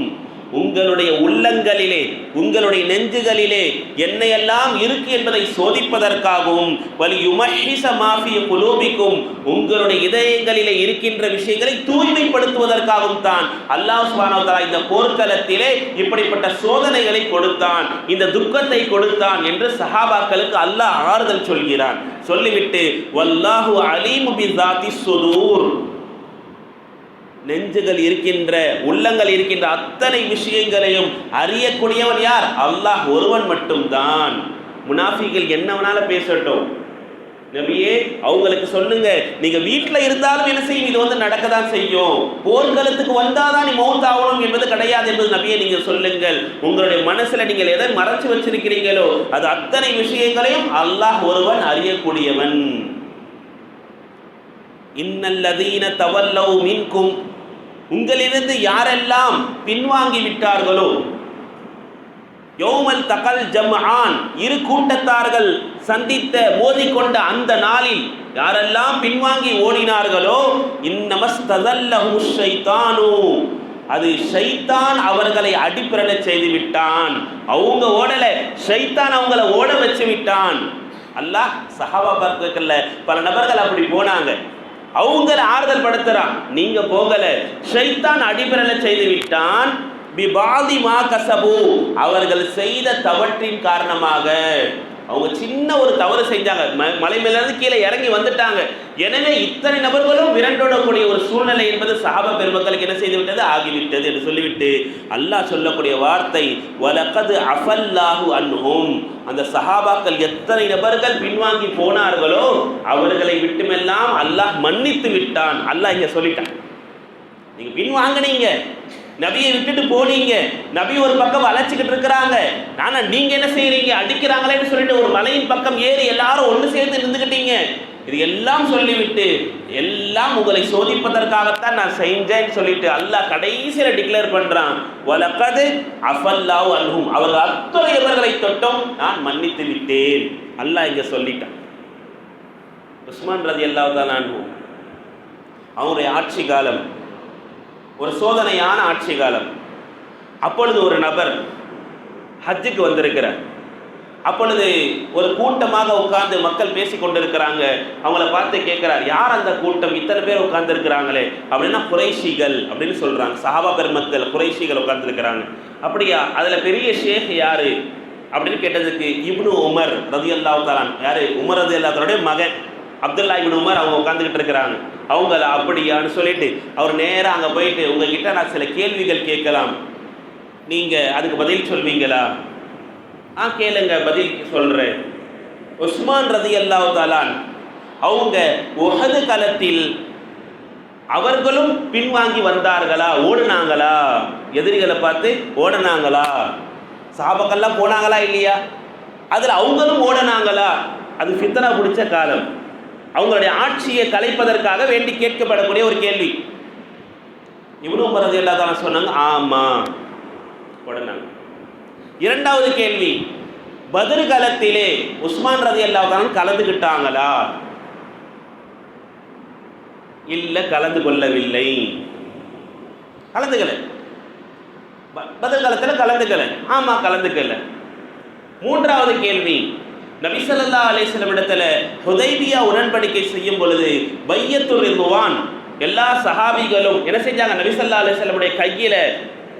உங்களுடைய உள்ளங்களிலே உங்களுடைய நெஞ்சுகளிலே என்னையெல்லாம் இருக்கு என்பதை சோதிப்பதற்காகவும், வலி யுமஹிஸ மாஃபி குலூபிக்கும், உங்களுடைய இதயங்களிலே இருக்கின்ற விஷயங்களை தூய்மைப்படுத்துவதற்காகவும் தான் அல்லாஹ் சுப்ஹானஹு வ தஆலா இந்த போர்க்களத்திலே இப்படிப்பட்ட சோதனைகளை கொடுத்தான், இந்த துக்கத்தை கொடுத்தான் என்று சஹாபாக்களுக்கு அல்லாஹ் ஆறுதல் சொல்கிறான். சொல்லிவிட்டு வல்லாஹு அலீமு பிஸாத்தி ஸுதூர், நெஞ்சுகள் இருக்கின்ற உள்ளங்கள் இருக்கின்ற அத்தனை விஷயங்களையும் அறியக்கூடியவன் யார், அல்லாஹ் ஒருவன் மட்டும்தான். முனாஃபிகள் என்ன வேணாலும் பேசட்டும், நபியே அவங்களுக்கு சொல்லுங்க, நீங்க வீட்டில் இருந்தாலும் என்ன செய்யும், இது வந்து நடக்கதான் செய்யும், போர்க்களத்துக்கு வந்தாதான் நீ மௌத் ஆகணும் என்பது கிடையாது என்பது நபியே நீங்க சொல்லுங்கள். உங்களுடைய மனசுல நீங்கள் எதை மறைச்சு வச்சிருக்கிறீங்களோ அது அத்தனை விஷயங்களையும் அல்லாஹ் ஒருவன் அறியக்கூடியவன். இன்னல்லதீன தவல்லவ் மின்கும், உங்களிலிருந்து யாரெல்லாம் பின்வாங்கி விட்டார்களோ, யௌமல் தகல் ஜம்ஆன், இரு கூட்டத்தார்கள் சந்தித்த மோதிக்கொண்ட அந்த நாளில் யாரெல்லாம் பின்வாங்கி ஓடினார்களோ, இன்னமஸ்தஸல்லஹு ஷைத்தானு, அது ஷைத்தான் அவர்களை அடிப்பிரள செய்து விட்டான். அவங்க ஓடல, ஷைத்தான் அவங்கள ஓட வச்சு விட்டான். அல்லாஹ் சஹாபாக்கள்ல பல நபர்கள் அப்படி போனாங்க, அவங்கள ஆறுதல் படுத்துறான், நீங்க போகல, ஷைத்தான் அடிபரல செய்து விட்டான். பிபாதி மா கசபு, அவர்கள் செய்த தவற்றின் காரணமாக, அவங்க சின்ன ஒரு தவறு செஞ்சாங்க, மலை மேலிருந்து கீழே இறங்கி வந்துட்டாங்க. எனவே இத்தனை நபர்களும் விரண்டோடக்கூடிய ஒரு சூழ்நிலை என்பது சஹாபா பெருமக்களுக்கு என்ன செய்து விட்டது, ஆகிவிட்டது என்று சொல்லிவிட்டு அல்லாஹ் சொல்லக்கூடிய வார்த்தை வலகது அஃபல்லாஹு அன்ஹும், அந்த சஹாபாக்கள் எத்தனை நபர்கள் பின்வாங்கி போனார்களோ அவர்களை விட்டுமெல்லாம் அல்லாஹ் மன்னித்து விட்டான். அல்லாஹ் இங்க சொல்லிட்டான், நீங்க பின்வாங்கினீங்க, நபியை விட்டுட்டு போனீங்க, நபி ஒரு பக்கம் அழைச்சிக்கிட்டு இருக்கிறாங்க, ஆனா நீங்க என்ன செய்யறீங்க, அடிக்கிறாங்களேன்னு சொல்லிட்டு ஒரு மலையின் பக்கம் ஏறி எல்லாரும் ஒன்று சேர்ந்து நின்றுக்கிட்டீங்க. இது எல்லாம் சொல்லிவிட்டு எல்லாம் உங்களை சோதிப்பதற்காகத்தான் நான் செஞ்சேன்னு சொல்லிட்டு அல்லாஹ் கடைசியில டிக்ளேர் பண்றான், வலகது அஃபல்லாஹு அன்ஹும், அவர்கள் அத்தனை இவர்களை தொட்டும் நான் மன்னித்து விட்டேன். அல்லாஹ் இங்க சொல்லிட்டான். உஸ்மான் ரலியல்லாஹு தஆலா அன்ஹு அவருடைய ஆட்சி காலம் ஒரு சோதனையான ஆட்சி காலம். அப்பொழுது ஒரு நபர் ஹஜ்ஜுக்கு வந்திருக்கிறார். அப்பொழுது ஒரு கூட்டமாக உட்கார்ந்து மக்கள் பேசி கொண்டிருக்கிறாங்க. அவங்கள பார்த்து கேட்கிறார், யார் அந்த கூட்டம், இத்தனை பேர் உட்கார்ந்து இருக்கிறாங்களே அப்படின்னா குறைஷிகள் அப்படின்னு சொல்றாங்க. சஹாபா பெருமக்கள் குறைஷிகள் உட்கார்ந்து இருக்கிறாங்க. அப்படியா, அதுல பெரிய ஷேக் யாரு அப்படின்னு கேட்டதுக்கு இப்னு உமர் ரலியல்லாஹு தஆலா, யாரு, உமர் ரலியல்லாஹு தஆலாவுடைய மகன் அப்துல்லா இப்னு உமர் அவங்க உட்காந்துக்கிட்டு இருக்கிறாங்க. அவங்கள அப்படியான்னு சொல்லிட்டு அவர் நேராக அங்கே போயிட்டு, உங்ககிட்ட நான் சில கேள்விகள் கேட்கலாம், நீங்க அதுக்கு பதில் சொல்வீங்களா? கேளுங்க, பதில் சொல்றேன். உஸ்மான் ரலியல்லாஹு தஆலா அவங்க உஹது களத்தில் அவர்களும் பின்வாங்கி வந்தார்களா, ஓடுனாங்களா, எதிரிகளை பார்த்து ஓடுனாங்களா? சஹாபாக்கள்லாம் போனாங்களா இல்லையா? அதில் அவங்களும் ஓடுனாங்களா? அது ஃபித்னா பிடிச்ச காலம், அவங்களுடைய ஆட்சியை கலைப்பதற்காக வேண்டி கேட்கப்படக்கூடிய ஒரு கேள்வி. இப்னு உமர் ரலியல்லாஹு தஆலா சொன்னாங்க, ஆமா ஓடுனாங்க. இரண்டாவது கேள்வி, பத்ர் காலத்திலே உஸ்மான் ரலியல்லாஹு தஆலா கலந்துக்கிட்டாங்களா? இல்ல, கலந்து கொள்ளவில்லை, கலந்துக்கல. பதில் காலத்தில் கலந்துக்கல. ஆமா, கலந்துக்கல. மூன்றாவது கேள்வி, நபி ஸல்லல்லாஹு அலைஹி வஸல்லம் இடத்துல ஹுதைபியா உடன்படிக்கை செய்யும் பொழுது பையத்துர் ரிதுவான் எல்லா சஹாபிகளும் என்ன செஞ்சாங்க? நபி ஸல்லல்லாஹு அலைஹி வஸல்லமுடைய கையில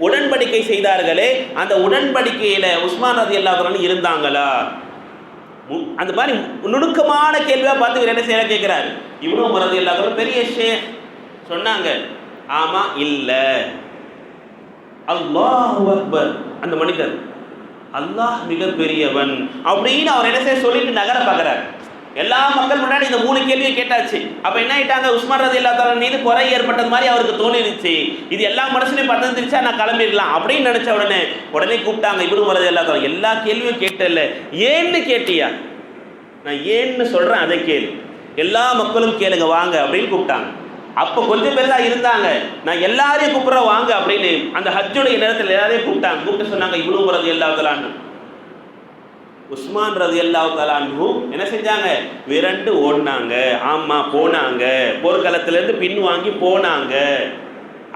உடன்படிக்கை செய்தார்களே, அந்த உடன்படிக்கையில உஸ்மான் ரலியல்லாஹு அன்ஹு இருந்தாங்களா? அந்த மாதிரி நுணுக்கமான கேள்வியா பார்த்து என்ன செய்ய கேட்கிறாரு. இப்னு உமர் ரலியல்லாஹு அன்ஹு பெரிய ஷேக் சொன்னாங்க, ஆமா இல்ல. அல்லாஹு அக்பர், அந்த மனிதர் அல்லாஹ் மிக பெரியவன் அப்படின்னு அவர் என்ன செய்ய சொல்லிட்டு நகர பார்க்கிறார். எல்லா மக்கள் முன்னாடி இந்த 3 கேள்வியை கேட்டாச்சு. அப்ப என்ன ஆயிட்டாங்க? உஸ்மான் ரலியல்லாஹு அன்ஹு மீது குறை ஏற்பட்டது மாதிரி அவருக்கு தோணிருச்சு. இது எல்லா மனசுலையும் பதந்துருச்சா, நான் கிளம்பிடலாம் அப்படின்னு நினைச்ச உடனே கூப்பிட்டாங்க இப்னு உமர் ரலியல்லாஹு அன்ஹு. எல்லா கேள்வியும் கேட்டல, ஏன்னு கேட்டியா? நான் ஏன்னு சொல்றேன், அதை கேளு, எல்லா மக்களும் கேளுங்க வாங்க அப்படின்னு கூப்பிட்டாங்க. அப்போ கொஞ்சம் பேர் தான் இருந்தாங்க. நான் எல்லாரையும் கூப்பிட்றேன் வாங்க அப்படின்னு அந்த ஹஜ்ஜுடைய நேரத்தில் எல்லாரையும் கூப்பிட்டாங்க. கூப்பிட்டு சொன்னாங்க இப்னு உமர் ரலியல்லாஹு அன்ஹு, உஸ்மான் ரலியல்லாஹு அன்ஹு என்ன செஞ்சாங்க? விரண்டு ஓடினாங்க. ஆமா போனாங்க, போர்க்களத்திலேருந்து பின் வாங்கி போனாங்க,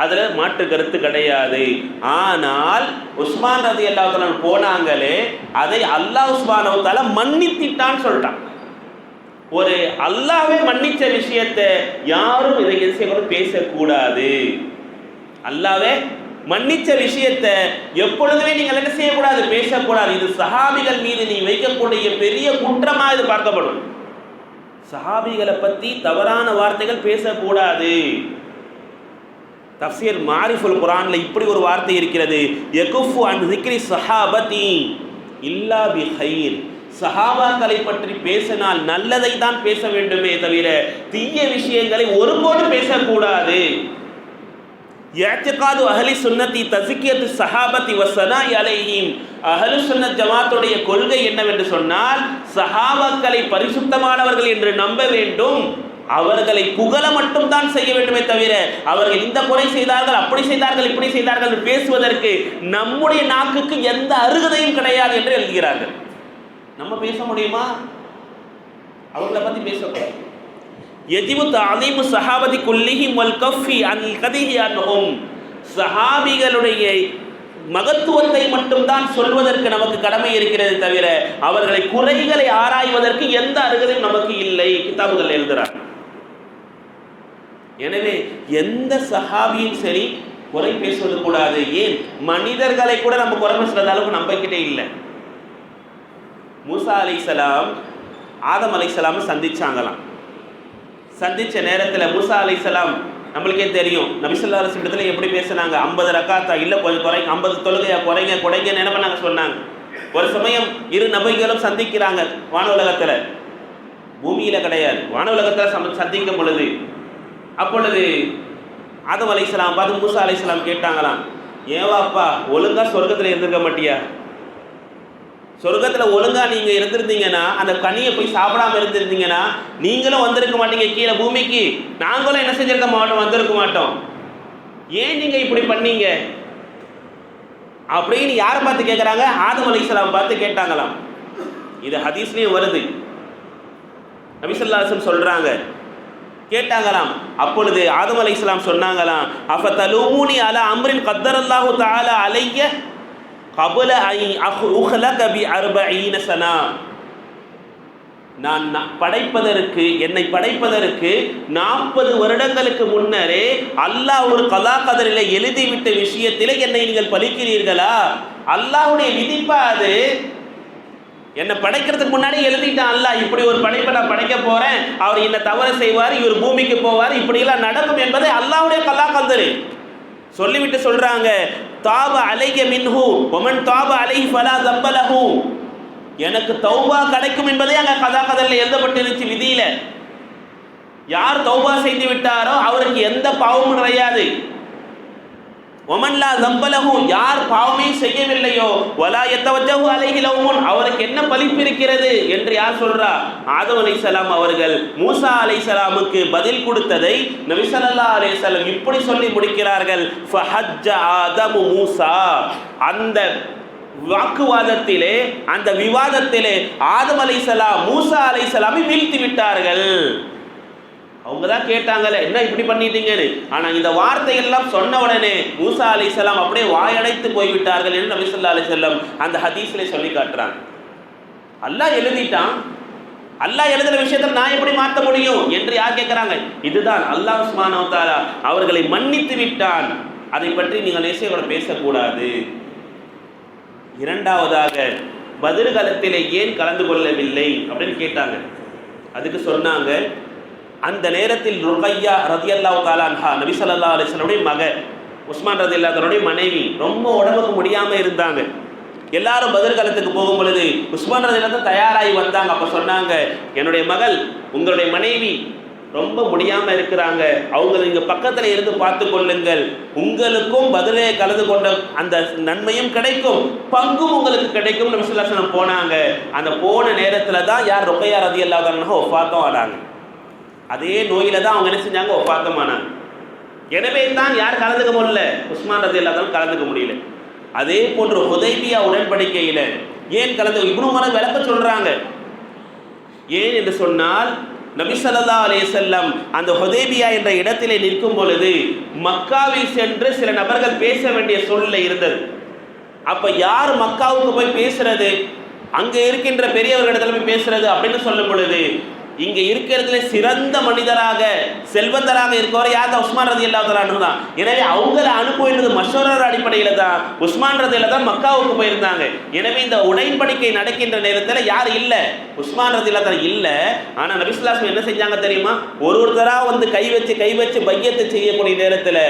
அதில் மாற்று கருத்து கிடையாது. ஆனால் உஸ்மான் ரலியல்லாஹு அன்ஹு போனாங்களே, அதை அல்லாஹ் சுப்ஹானஹு வ தஆலா மன்னித்திட்டான்னு சொல்லிட்டான். ஒரு அல்லாஹ்வே மன்னிச்ச விஷயத்தை யாரும் இதை பேசக்கூடாது. அல்லாஹ்வே மன்னிச்ச விஷயத்தை எப்பொழுதுமே நீங்கள் என்ன செய்யக்கூடாது? பேசக்கூடாது. இது சஹாபிகள் மீது நீ வைக்கக்கூடிய பெரிய குற்றமாக இது பார்க்கப்படும். சஹாபிகளை பற்றி தவறான வார்த்தைகள் பேசக்கூடாது. தஃப்சீர் மாரிஃபுல் குர்ஆன்ல இப்படி ஒரு வார்த்தை இருக்கிறது, யகுஃபு அன் ஸிக்ரி ஸஹாபதி இல்லா பி கைர். சஹாபாக்களை பற்றி பேசினால் நல்லதை தான் பேச வேண்டுமே தவிர தீய விஷயங்களை ஒருபோது பேசக்கூடாது. இஅ்திகாது அஹ்லி சுன்னத்தி தஸ்கியத்து ஸஹாபத்தி வ ஸனாஇ அலைஹிம். அஹ்லு சுன்னத் ஜமாத்துடைய கொள்கை என்னவென்று சொன்னால், சஹாபாக்களை பரிசுத்தமானவர்கள் என்று நம்ப வேண்டும், அவர்களை புகழ மட்டும் தான் செய்ய வேண்டுமே தவிர அவர்கள் இந்த குறை செய்தார்கள், அப்படி செய்தார்கள், இப்படி செய்தார்கள் பேசுவதற்கு நம்முடைய நாக்குக்கு எந்த அருகதையும் கிடையாது என்று எழுதுகிறார்கள். நம்ம பேச முடியுமா? அவங்களை பற்றி பேசக்கூடாது. யஜிபு தஅலீமு ஸஹாபதி குல்லிஹிம் வல் கஃபி அன் கதிஹி அன்ஹும். சஹாபிகளுடைய மகத்துவத்தை மட்டும்தான் சொல்வதற்கு நமக்கு கடமை இருக்கிறது தவிர அவர்களை குறைகளை ஆராய்வதற்கு எந்த அருகதையும் நமக்கு இல்லை. கிதாபுகள் எழுதுறார். எனவே எந்த சஹாபியும் சரி குறை பேசுவது கூடாது. ஏன் மனிதர்களை கூட நம்ம குறை பேசுறது அளவுக்கு நம்பிக்கிட்டே இல்லை. மூசா அலைஹிஸ்ஸலாம் ஆதம் அலைஹிஸ்ஸலாமை சந்திச்சாங்களாம். சந்திச்ச நேரத்தில் மூசா அலைஹிஸ்ஸலாம் நம்மளுக்கே தெரியும், நபி ஸல்லல்லாஹு அலைஹி வஸல்லம் எப்படி பேசினாங்க. 50 ரக்காத்தா இல்லை கொஞ்சம் குறைங்க, 50 தொழுகையா குறைங்க குறைங்கன்னு என்ன பண்ணாங்க சொன்னாங்க. ஒரு சமயம் இரு நபிகளும் சந்திக்கிறாங்க வானவுலகத்தில், பூமியில் கிடையாது, வானவுலகத்தில் சந்திக்கும் பொழுது அப்பொழுது ஆதம் அலைஹிஸ்ஸலாம் பார்த்து மூசா அலைஹிஸ்ஸலாம் கேட்டாங்களாம், ஏவாப்பா ஒழுங்கா சொர்க்கத்தில் இருந்திருக்க மாட்டியா? சொர்க்கத்தில் ஒழுங்கா நீங்கள் இருந்திருந்தீங்கன்னா, அந்த கனியை போய் சாப்பிடாம இருந்திருந்தீங்கன்னா நீங்களும் வந்திருக்க மாட்டீங்க கீழே பூமிக்கு, நாங்களும் என்ன செஞ்சிருக்க மாட்டோம், வந்திருக்க மாட்டோம். ஏன் நீங்கள் இப்படி பண்ணீங்க அப்படின்னு யாரை பார்த்து கேட்குறாங்க? ஆதம் அலைஹிஸ்ஸலாம் பார்த்து கேட்டாங்களாம். இது ஹதீஸ்லேயும் வருது. நபி ஸல்லல்லாஹு அலைஹி வஸல்லம் சொல்கிறாங்க, கேட்டாங்களாம். அப்பொழுது ஆதம் அலைஹிஸ்ஸலாம் சொன்னாங்களாம், அஃபதலூமுனி அலா அம்ரின் கத்தரல்லாஹு தஆலா அலைய கபுல ஐ உஹ்லக பி 40 சனா. நான் படைப்பதற்கு, என்னை படைப்பதற்கு 40 வருடங்களுக்கு முன்னரே அல்லாஹ் ஒரு கலா கதரிலே எழுதிவிட்ட விஷயத்திலே என்னை நீங்கள் பழிக்கிறீர்களா? அல்லாஹ்வுடைய விதிப்பா அது. என்னை படைக்கிறதுக்கு முன்னாடி எழுதிட்டான் அல்லாஹ், இப்படி ஒரு படைப்பை நான் படைக்க போறேன், அவர் என்ன தவறு செய்வார், இவர் பூமிக்கு போவார், இப்படியெல்லாம் நடக்கும் என்பதை அல்லாஹ்வுடைய கலா கதரு சொல்லிவிட்டு சொல்றாங்க, தாப அலைய மின்ஹு வமன் தாப அலைஹி ஃபலா தப்ப லஹு. எனக்கு தௌபா கிடைக்கும் என்பதே அங்கே கதா கதரில் எழுதப்பட்டிருச்சு விதியில. யார் தௌபா செய்து விட்டாரோ அவருக்கு எந்த பாவமும் கிடையாது. வமன் லா தப்ப லஹு, யார் பாவமே செய்யவில்லையோ வலா யத்தவஜஹு அலைஹி லவ்முன், அவருக்கு என்ன பழிப்பு இருக்கிறது என்று யார் சொல்றா? ஆதம் அலைஹிஸ்ஸலாம் அவர்கள் மூசா அலைஹிஸ்ஸலாமுக்கு பதில் கொடுத்ததை நபி ஸல்லல்லாஹு அலைஹி வஸல்லம் இப்படி சொல்லி முடிக்கிறார்கள், ஃபஹஜ்ஜ ஆதமு மூசா. அந்த வாக்குவாதத்திலே, அந்த விவாதத்திலே ஆதம் அலைஹிஸ்ஸலாம் மூசா அலைஹிஸ்ஸலாமை வீழ்த்தி விட்டார்கள். அவங்க தான் கேட்டாங்கல்ல, என்ன இப்படி பண்ணிட்டீங்கன்னு. ஆனால் இந்த வார்த்தையெல்லாம் சொன்ன உடனே மூசா அலைஹிஸ்ஸலாம் அப்படியே வாயடைத்து போய்விட்டார்கள் என்று நபி ஸல்லல்லாஹு அலைஹி வஸல்லம் அந்த ஹதீஸ்ல சொல்லி காட்டுறாங்க. அல்லாஹ் எழுதிட்டான், அல்லாஹ் எழுதுற விஷயத்தை நான் எப்படி மாற்ற முடியும் என்று யார் கேட்கிறாங்க? இதுதான் அல்லாஹ் சுப்ஹானஹு வ தஆலா அவர்களை மன்னித்து விட்டான், அதை பற்றி நீங்கள் நேசையோட பேசக்கூடாது. இரண்டாவதாக, பத்ர் காலத்திலே ஏன் கலந்து கொள்ளவில்லை அப்படின்னு கேட்டாங்க. அதுக்கு சொன்னாங்க, அந்த நேரத்தில் ருக்கையா ரலியல்லாஹு தஆலா அன்ஹா நபி ஸல்லல்லாஹு அலைஹி வஸல்லம் மக, உஸ்மான் ரலியல்லாஹு தஆலா மனைவி, ரொம்ப உடம்புக்கு முடியாமல் இருந்தாங்க. எல்லாரும் பத்ர் காலத்துக்கு போகும் பொழுது உஸ்மான் ரலியல்லாஹு தயாராகி வந்தாங்க. அப்போ சொன்னாங்க, என்னுடைய மகள் உங்களுடைய மனைவி ரொம்ப முடியாமல் இருக்கிறாங்க, அவங்க நீங்கள் பக்கத்தில் இருந்து பார்த்து கொள்ளுங்கள், உங்களுக்கும் பத்ரிலே கலந்து கொண்ட அந்த நன்மையும் கிடைக்கும், பங்கும் உங்களுக்கு கிடைக்கும். நபி ஸல்லல்லாஹு அலைஹி வஸல்லம் போனாங்க. அந்த போன நேரத்தில் தான் யார் ருக்கையா ரலியல்லாஹு அன்ஹா வஃபாத்தும் ஆனாங்க. அதே நோயில தான் அவங்க என்ன செஞ்சாங்க? வஃபாத்தும் ஆனாங்க. எனவே தான் யார் கலந்துக்க முடியல? உஸ்மான் ரலியல்லாஹு அன்ஹு கலந்துக்க முடியல. அதே போன்று ஹுதைபியா உடன்படிக்கையில் ஏன் கலந்து இப்னு உமர் விளக்க சொல்றாங்க. ஏன் என்று சொன்னால், நபி ஸல்லல்லாஹு அலைஹி வஸல்லம் அந்த ஹுதைபியா என்ற இடத்திலே நிற்கும் பொழுது மக்காவில் சென்று சில நபர்கள் பேச வேண்டிய சூழ்நிலை இருந்தது. அப்ப யார் மக்காவுக்கு போய் பேசுறது, அங்க இருக்கின்ற பெரியவர்களிடத்துல போய் பேசுறது அப்படின்னு சொல்லும் பொழுது, இங்க இருக்கிறதுல சிறந்த மனிதராக செல்வந்தராக இருக்கவர் யார்? உஸ்மான் ரலியல்லாஹு தஆலா அன்ஹு தான். எனவே அவங்கள அனுப்புவது மஷூரர் அடிப்படையில் தான் உஸ்மான் ரலியல்லாஹு தான் மக்காவுக்கு போயிருந்தாங்க. எனவே இந்த உடன்படிக்கை நடக்கின்ற நேரத்தில் யார் இல்லை? உஸ்மான் ரலியல்லாஹு தஆலா இல்லை. ஆனால் நபி ஸல்லல்லாஹு அலைஹி வஸல்லம் என்ன செஞ்சாங்க தெரியுமா? ஒருத்தராக வந்து கை வச்சு பையத்தை செய்யக்கூடிய நேரத்தில்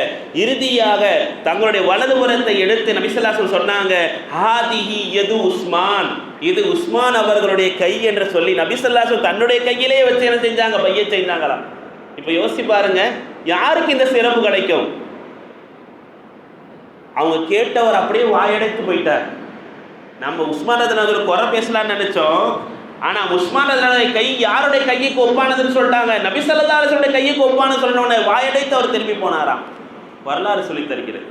இறுதியாக தங்களுடைய வலதுபுறத்தை எடுத்து நபி ஸல்லல்லாஹு அலைஹி வஸல்லம் சொன்னாங்க, ஹாதிஹி யது உஸ்மான், இது உஸ்மான் அவர்களுடைய கை என்று சொல்லி நபி ஸல்லல்லாஹு அலைஹி வஸல்லம் தன்னுடைய கையிலே வச்சு என்ன செஞ்சாங்க? பைய செஞ்சாங்களாம். இப்போ யோசிச்சு பாருங்க, யாருக்கு இந்த சிறப்பு கிடைக்கும்? அவங்க கேட்டவர் அப்படியே வாயடைத்து போயிட்டார். நம்ம உஸ்மான் ரலியல்லாஹு குறை பேசலாம்னு நினைச்சோம், ஆனா உஸ்மான் ரலியல்லாஹு கை யாருடைய கைக்கு ஒப்பானதுன்னு சொல்லிட்டாங்க. நபி ஸல்லல்லாஹு அலைஹி வஸல்லம் கைக்கு ஒப்பானு சொன்னோடனே வாயடைத்து அவர் திரும்பி போனாராம். வரலாறு சொல்லி தருகிறது.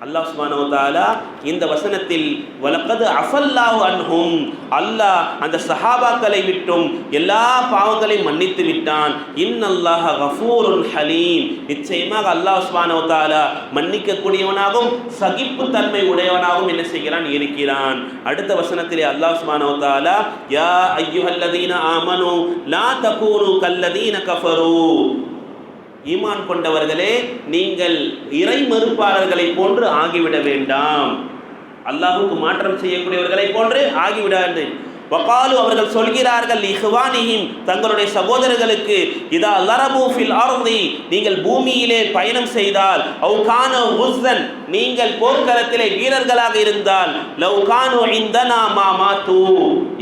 அல்லாஹ் சுப்ஹானஹு வ தஆலா இந்த வசனத்தில் வலக்கது அஃபல்லாஹு அன்ஹும், அல்லாஹ் அந்த சஹாபாக்களை விட்டும் எல்லா பாவங்களையும் மன்னித்து விட்டான். இன்னல்லாஹ கஃபூருன் ஹலீம், நிச்சயமாக அல்லாஹ் சுப்ஹானஹு வ தஆலா மன்னிக்க கூடியவனாகவும் சகிப்பு தன்மை உடையவனாகவும் என்ன செய்கிறான்? இருக்கிறான். அடுத்த வசனத்திலே அல்லாஹ் சுப்ஹானஹு வ தஆலா யா அய்யுஹல்லதீன ஆமனு லா தகூனு கல்லதீன கஃபரு, ஈமான் கொண்டவர்களே நீங்கள் இறை மறுப்பாளர்களை போன்று ஆகிவிட வேண்டாம், அல்லாஹுக்கு மாற்றம் செய்யக்கூடியவர்களை போன்று ஆகிவிடாது. வகாலு, அவர்கள் சொல்கிறார்கள், இஹ்வானிஹிம், தங்களுடைய சகோதரர்களுக்கு, இதா லரபு ஃபில் அர்தி, நீங்கள் பூமியிலே பயணம் செய்தால், அவ் கானு குஸ்ஸன், நீங்கள் போர்க்களத்திலே வீரர்களாக இருந்தால், லவ் கானு இந்தனா மா மாது,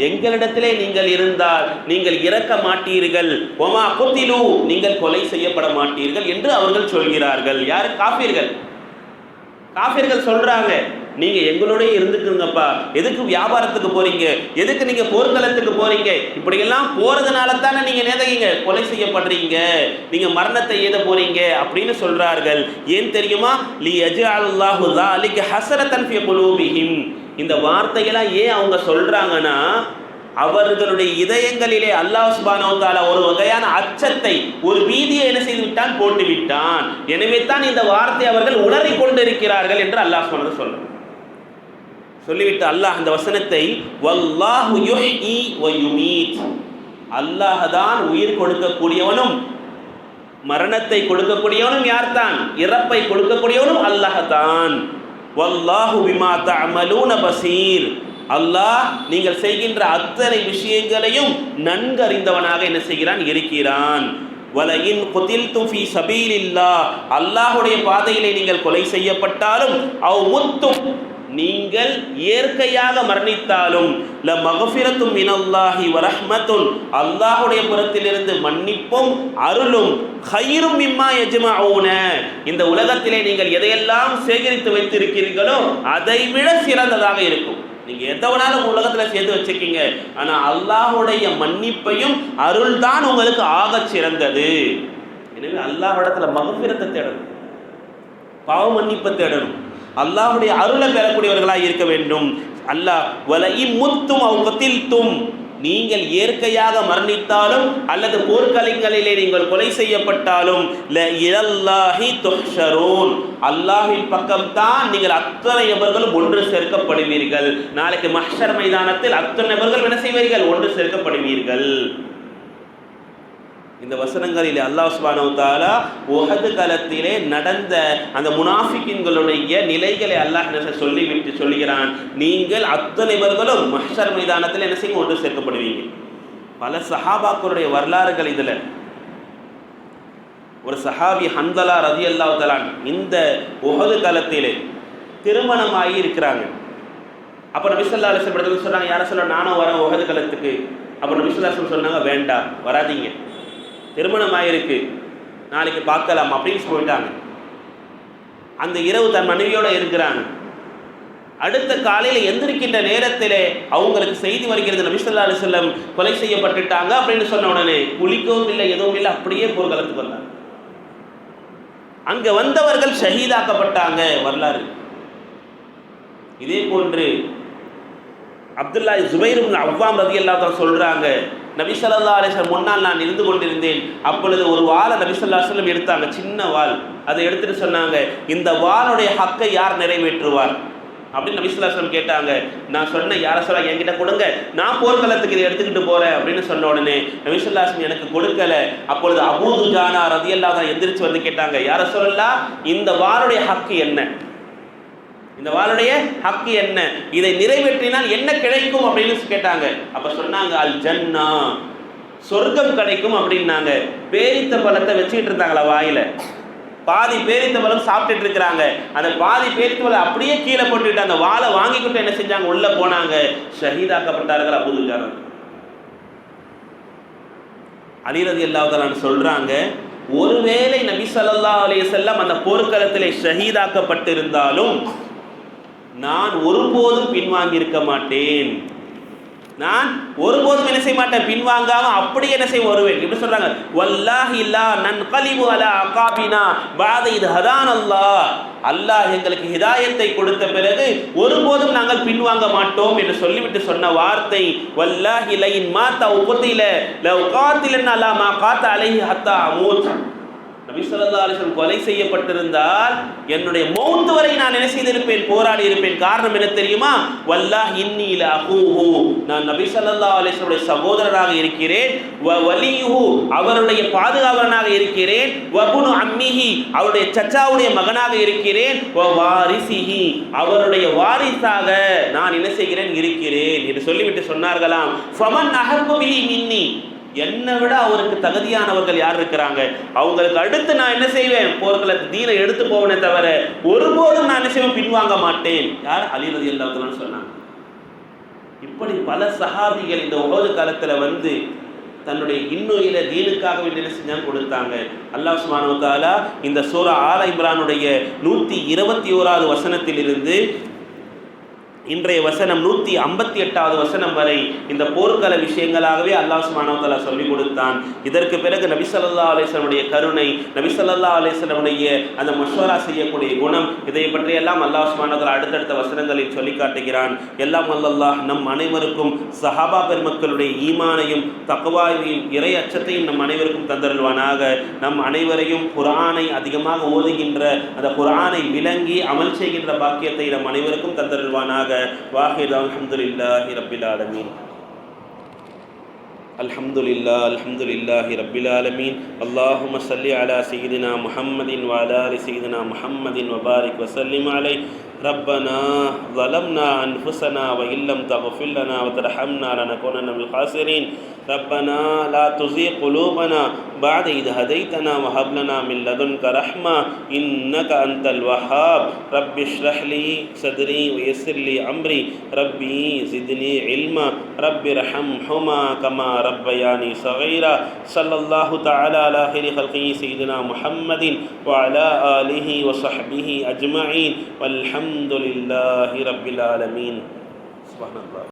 எங்களிடத்திலே நீங்கள் இருந்தால் நீங்கள் இறக்க மாட்டீர்கள், வமா குத்திலு, நீங்கள் கொலை செய்யப்பட மாட்டீர்கள் என்று அவர்கள் சொல்கிறார்கள். யார்? காஃபிர்கள். காஃபிர்கள் சொல்றாங்க, நீங்க எங்களோட இருந்துக்குங்கப்பா, எதுக்கு வியாபாரத்துக்கு போறீங்க, எதுக்கு நீங்க போர்க்களத்துக்கு போறீங்க, இப்படியெல்லாம் போறதுனால தானே நீங்க நேதகீங்க கொலை செய்யப்படுறீங்க, நீங்க மரணத்தை ஏத போறீங்க அப்படின்னு சொல்றார்கள். ஏன் தெரியுமா? லி யஜ்அலுல்லாஹு ஸாலிக ஹஸரத்தன் ஃபீ குலூபிஹிம், இந்த வார்த்தையெல்லாம் ஏன் அவங்க சொல்றாங்கன்னா, அவர்களுடைய இதயங்களிலே அல்லாஹ் சுப்ஹானஹு வ தஆலா ஒரு வகையான அச்சத்தை, ஒரு பீதியை என்ன செய்து விட்டான்? போட்டு விட்டான். எனவே தான் இந்த வார்த்தை அவர்கள் உளறி கொண்டிருக்கிறார்கள் என்று அல்லாஹ் சுப்ஹானஹு சொல்றான். சொல்லிவிட்டு அல்லாஹ் அந்த வசனத்தை வல்லாஹு யுஹ்யி வ யுமீத், அல்லாஹ் தான் உயிர் கொடுக்கக்கூடியவனும் மரணத்தை கொடுக்கக்கூடியவனும் யார்தான்? இறப்பை கொடுக்கக்கூடியவனும் அல்லாஹ் தான். வல்லாஹு பிமா தஅமலூன பஸீர், அல்லாஹ் நீங்கள் செய்கின்ற அத்தனை விஷயங்களையும் நன்கு அறிந்தவனாக என்ன செய்கிறான்? இருக்கிறான். வலஇன் குதில்தும் ஃபீ சபீலில்லாஹ், அல்லாஹ்வுடைய பாதையிலே நீங்கள் கொலை செய்யப்பட்டாலும், அவ் முத்தும், நீங்கள் இயற்கையாக மரணித்தாலும், ல மக்ஃபிரத்தும் மினல்லாஹி வ ரஹ்மத்துன், அல்லாஹ்வுடைய புறத்திலிருந்து மன்னிப்பும் அருளும், கைரும் மிம்மா யஜ்மஊன, இந்த உலகத்திலே நீங்கள் எதையெல்லாம் சேகரித்து வைத்திருக்கிறீர்களோ அதை விட சிறந்ததாக இருக்கும். நீங்க எதவனாலும் உலகத்துல சேர்த்து வச்சுக்கீங்க, ஆனா அல்லாஹ்வுடைய மன்னிப்பையும் அருள் தான் உங்களுக்கு ஆக சிறந்தது. எனவே அல்லாஹ்விடத்துல மக்ஃபிரத்தை தேடணும், பாவ மன்னிப்பை தேடணும், அல்லாஹ்வுடைய அருளை பெறக்கூடியவர்களாக இருக்க வேண்டும். அல்லாஹ் வலஇ முத்தும் அவ் கதில்தும், நீங்கள் இயற்கையாக மரணித்தாலும் அல்லது போர்க்களங்களிலே நீங்கள் கொலை செய்யப்பட்டாலும் இலல்லாஹி துஹ்ஷரூன், அல்லாஹ்வின் பக்கம்தான் நீங்கள் அத்தனை நபர்களும் ஒன்று சேர்க்கப்படுவீர்கள். நாளைக்கு மஹ்ஷர் மைதானத்தில் அத்தனை நபர்கள் என்ன செய்வீர்கள்? ஒன்று சேர்க்கப்படுவீர்கள். இந்த வசனங்களில் அல்லாஹ் சுப்ஹானஹு வ தஆலா உஹது களத்திலே நடந்த அந்த முனாஃபிகின்களுடைய நிலைகளை அல்லாஹ் சொல்லிவிட்டு சொல்கிறான், நீங்கள் அத்தனை பேர்களும் மஹ்ஷர் மைதானத்தில் என்ன செய்யும்? ஒன்று சேர்க்கப்படுவீங்க. பல சஹாபாக்களுடைய வரலாறுகள் இதில். ஒரு சஹாபி ஹன்தலா ரலியல்லாஹு தஆலா இந்த உஹது களத்திலே திருமணமாகி இருக்கிறாங்க. அப்போ நபி ஸல்லல்லாஹு அலைஹி வஸல்லம் சொன்னாங்க, யாரை சொல்ல நானும் வரேன் உஹது களத்துக்கு. அப்போ நபி ஸல்லல்லாஹு அலைஹி வஸல்லம் சொன்னாங்க, வேண்டாம் வராதீங்க, திருமணம் ஆயிருக்கு, நாளைக்கு பார்க்கலாம் அப்படின்னு போயிட்டாங்க. அந்த இரவு தன் மனைவியோட இருக்கிறாங்க. அடுத்த காலையில் எந்திரிக்கின்ற நேரத்திலே அவங்களுக்கு செய்தி வருகிறது, நபி ஸல்லல்லாஹு அலைஹி வஸல்லம் கொலை செய்யப்பட்டுட்டாங்க அப்படின்னு சொன்ன உடனே குளிக்கவும் இல்லை, எதுவும் இல்லை, அப்படியே போர்க்களத்துக்கு வந்தாங்க. அங்க வந்தவர்கள் ஷஹீதாக்கப்பட்டாங்க. வரலாறு இதே போன்று அப்துல்லா ஜுபைர் இப்னு அவ்வாம் ரலியல்லாஹு தஆலா சொல்றாங்க, நபி ஸல்லல்லாஹு அலைஹி வஸல்லம் முன்னால் நான் இருந்து கொண்டிருந்தேன். அப்பொழுது ஒரு வாளை நபி ஸல்லல்லாஹு அலைஹி வஸல்லம் எடுத்தாங்க, சின்ன வாள். அதை எடுத்துட்டு சொன்னாங்க, இந்த வாளுடைய ஹக்கை யார் நிறைவேற்றுவார் அப்படின்னு நபி ஸல்லல்லாஹு அலைஹி வஸல்லம் கேட்டாங்க. நான் சொன்னேன், யாரை சொல்ல என்கிட்ட கொடுங்க, நான் போர்க்களத்துக்கு இதை எடுத்துக்கிட்டு போறேன் அப்படின்னு சொன்ன உடனே நபி ஸல்லல்லாஹு அலைஹி வஸல்லம் எனக்கு கொடுக்கல. அப்பொழுது அபூ துஜானா ரலியல்லாஹு அன்ஹு எந்திரிச்சு வந்து கேட்டாங்க, யாரை சொல்லலாம், இந்த வாளுடைய ஹக்கு என்ன, இந்த வாளுடைய ஹக்கு என்ன, இதை நிறைவேற்றினால் என்ன கிடைக்கும் அப்படின்னு கேட்டாங்க. அப்ப சொன்னாங்க, அல் ஜன்னா, சொர்க்கம் கிடைக்கும் அப்படின்னாங்க. பேரித்த பழத்தை வச்சுக்கிட்டு இருந்தாங்களா வாயில, பாதி பேரித்த பழம் சாப்பிட்டுட்டு இருக்கிறாங்க. அந்த பாதி பேரித்த பழம் அப்படியே கீழே போட்டுட்டு அந்த வாளை வாங்கிக்கிட்டு என்ன செஞ்சாங்க, உள்ள போனாங்க, ஷஹீதாக்கப்பட்டார்கள் அபூ துஜானா. அலி ரலியல்லாஹு தஆலா சொல்றாங்க, ஒருவேளை நபி ஸல்லல்லாஹு அலைஹி வஸல்லம் அந்த போர்க்களத்திலே ஷஹீதாக்கப்பட்டிருந்தாலும் நான் ஒருபோதும் பின்வாங்கி இருக்க மாட்டேன். நான் ஒருபோதும் என்ன செய்ய மாட்டேன், பின்வாங்காம அப்படியே என்ன செய்ய வருவேன். எப்படி சொல்றாங்க, வல்லாஹி லா நன்கலிபு அலா அகாபினா பஅத இத் ஹதானல்லாஹ், அல்லாஹ் எங்களுக்கு ஹிதாயத்தை கொடுத்த பிறகு ஒருபோதும் நாங்கள் பின்வாங்க மாட்டோம் என்று சொல்லிவிட்டு சொன்ன வார்த்தை, வல்லாஹி லைன் மாத உக்தில லவ் காத்திலன் அலா மா காத அலைஹி ஹத்தா அமூத். நபி ஸல்லல்லாஹு அலைஹி வஸல்லம் கொலை செய்யப்பட்டிருந்தால் என்னுடைய மௌத் வரை நான் என்ன செய்திருப்பேன், போராடி இருப்பேன். காரணம் என்ன தெரியுமா, வல்லாஹ் இன்னி லஅஹூஹு, நான் நபி ஸல்லல்லாஹு அலைஹி வஸல்லம் சகோதரராக இருக்கிறேன், வ வலியுஹு, அவருடைய பாதுகாவலனாக இருக்கிறேன், வ புனு அம்மிஹி, அவருடைய சச்சாவுடைய மகனாக இருக்கிறேன், வ வாரிசிஹி, அவருடைய வாரிசாக நான் என்ன செய்கிறேன், இருக்கிறேன் என்று சொல்லிவிட்டு சொன்னார்களாம், ஃபமன் அஹக்கு பிஹி மின்னி, என்னை விட அவருக்கு தகுதியானவர்கள் யார் இருக்கிறாங்க, அவங்களுக்கு அடுத்து நான் என்ன செய்வேன், போர்க்களத்து தீனை எடுத்து போவனே தவிர ஒருபோதும் நான் என்ன செய்வேன், பின்வாங்க மாட்டேன். யார்? அலி ரலியல்லாஹு தஆலா சொன்னாங்க. இப்படி பல சஹாபிகள் இந்த உஹது காலத்துல வந்து தன்னுடைய இன்னுயிர தீனுக்காக வேண்டி என்ன செஞ்சாங்க, கொடுத்தாங்க. அல்லாஹ் சுப்ஹானஹு வ தஆலா இந்த சூரா ஆல இம்ரானுடைய 121வது வசனத்திலிருந்து இன்றைய வசனம் 158வது வசனம் வரை இந்த போர்க்கள விஷயங்களாகவே அல்லாஹ் சுப்ஹானஹு வ தஆலா சொல்லிக் கொடுத்தான். இதற்கு பிறகு நபி ஸல்லல்லாஹு அலைஹி வஸல்லம் கருணை, நபி ஸல்லல்லாஹு அலைஹி வஸல்லம் அந்த மஷ்வரா செய்யக்கூடிய குணம், இதை பற்றியெல்லாம் அல்லாஹ் சுப்ஹானஹு வ தஆலா அடுத்தடுத்த வசனங்களில் சொல்லி காட்டுகிறான். எல்லாம் அல்லாஹ் நம் அனைவருக்கும் சஹாபா பெருமக்களுடைய ஈமானையும் தக்வாவையும் இறை அச்சத்தையும் நம் அனைவருக்கும் தந்தருள்வானாக. நம் அனைவரையும் குர்ஆனை அதிகமாக ஓதுகின்ற, அந்த குர்ஆனை விளங்கி அமல் செய்கின்ற பாக்கியத்தை நம் அனைவருக்கும் தந்தருள்வானாக. வாஹிர் அல்ஹம்துலில்லாஹி ரப்பில் ஆலமீன். அல்ஹம்துலில்லாஹி ரப்பில் ஆலமீன். அல்லாஹும்ம ஸல்லி அலா சய்யிதினா முஹம்மதின் வ அலா ஆலி சய்யிதினா முஹம்மதின் வ பாரிக் வ ஸல்லிம் அலைஹி. ربنا ظلمنا أنفسنا وإن لم تغفر لنا وترحمنا لنكونن من الخاسرين. ربنا لا تزغ قلوبنا بعد إذ هديتنا وهب لنا من لدنك رحمة إنك أنت الوهاب. رب اشرح لي صدري ويسر لي أمري ربي زدني علما رب ارحمهما كما ربياني صغيرا. صلى الله تعالى على خير خلقه سيدنا محمد وعلى آله وصحبه أجمعين والحمد لله رب العالمين. سبحان الله.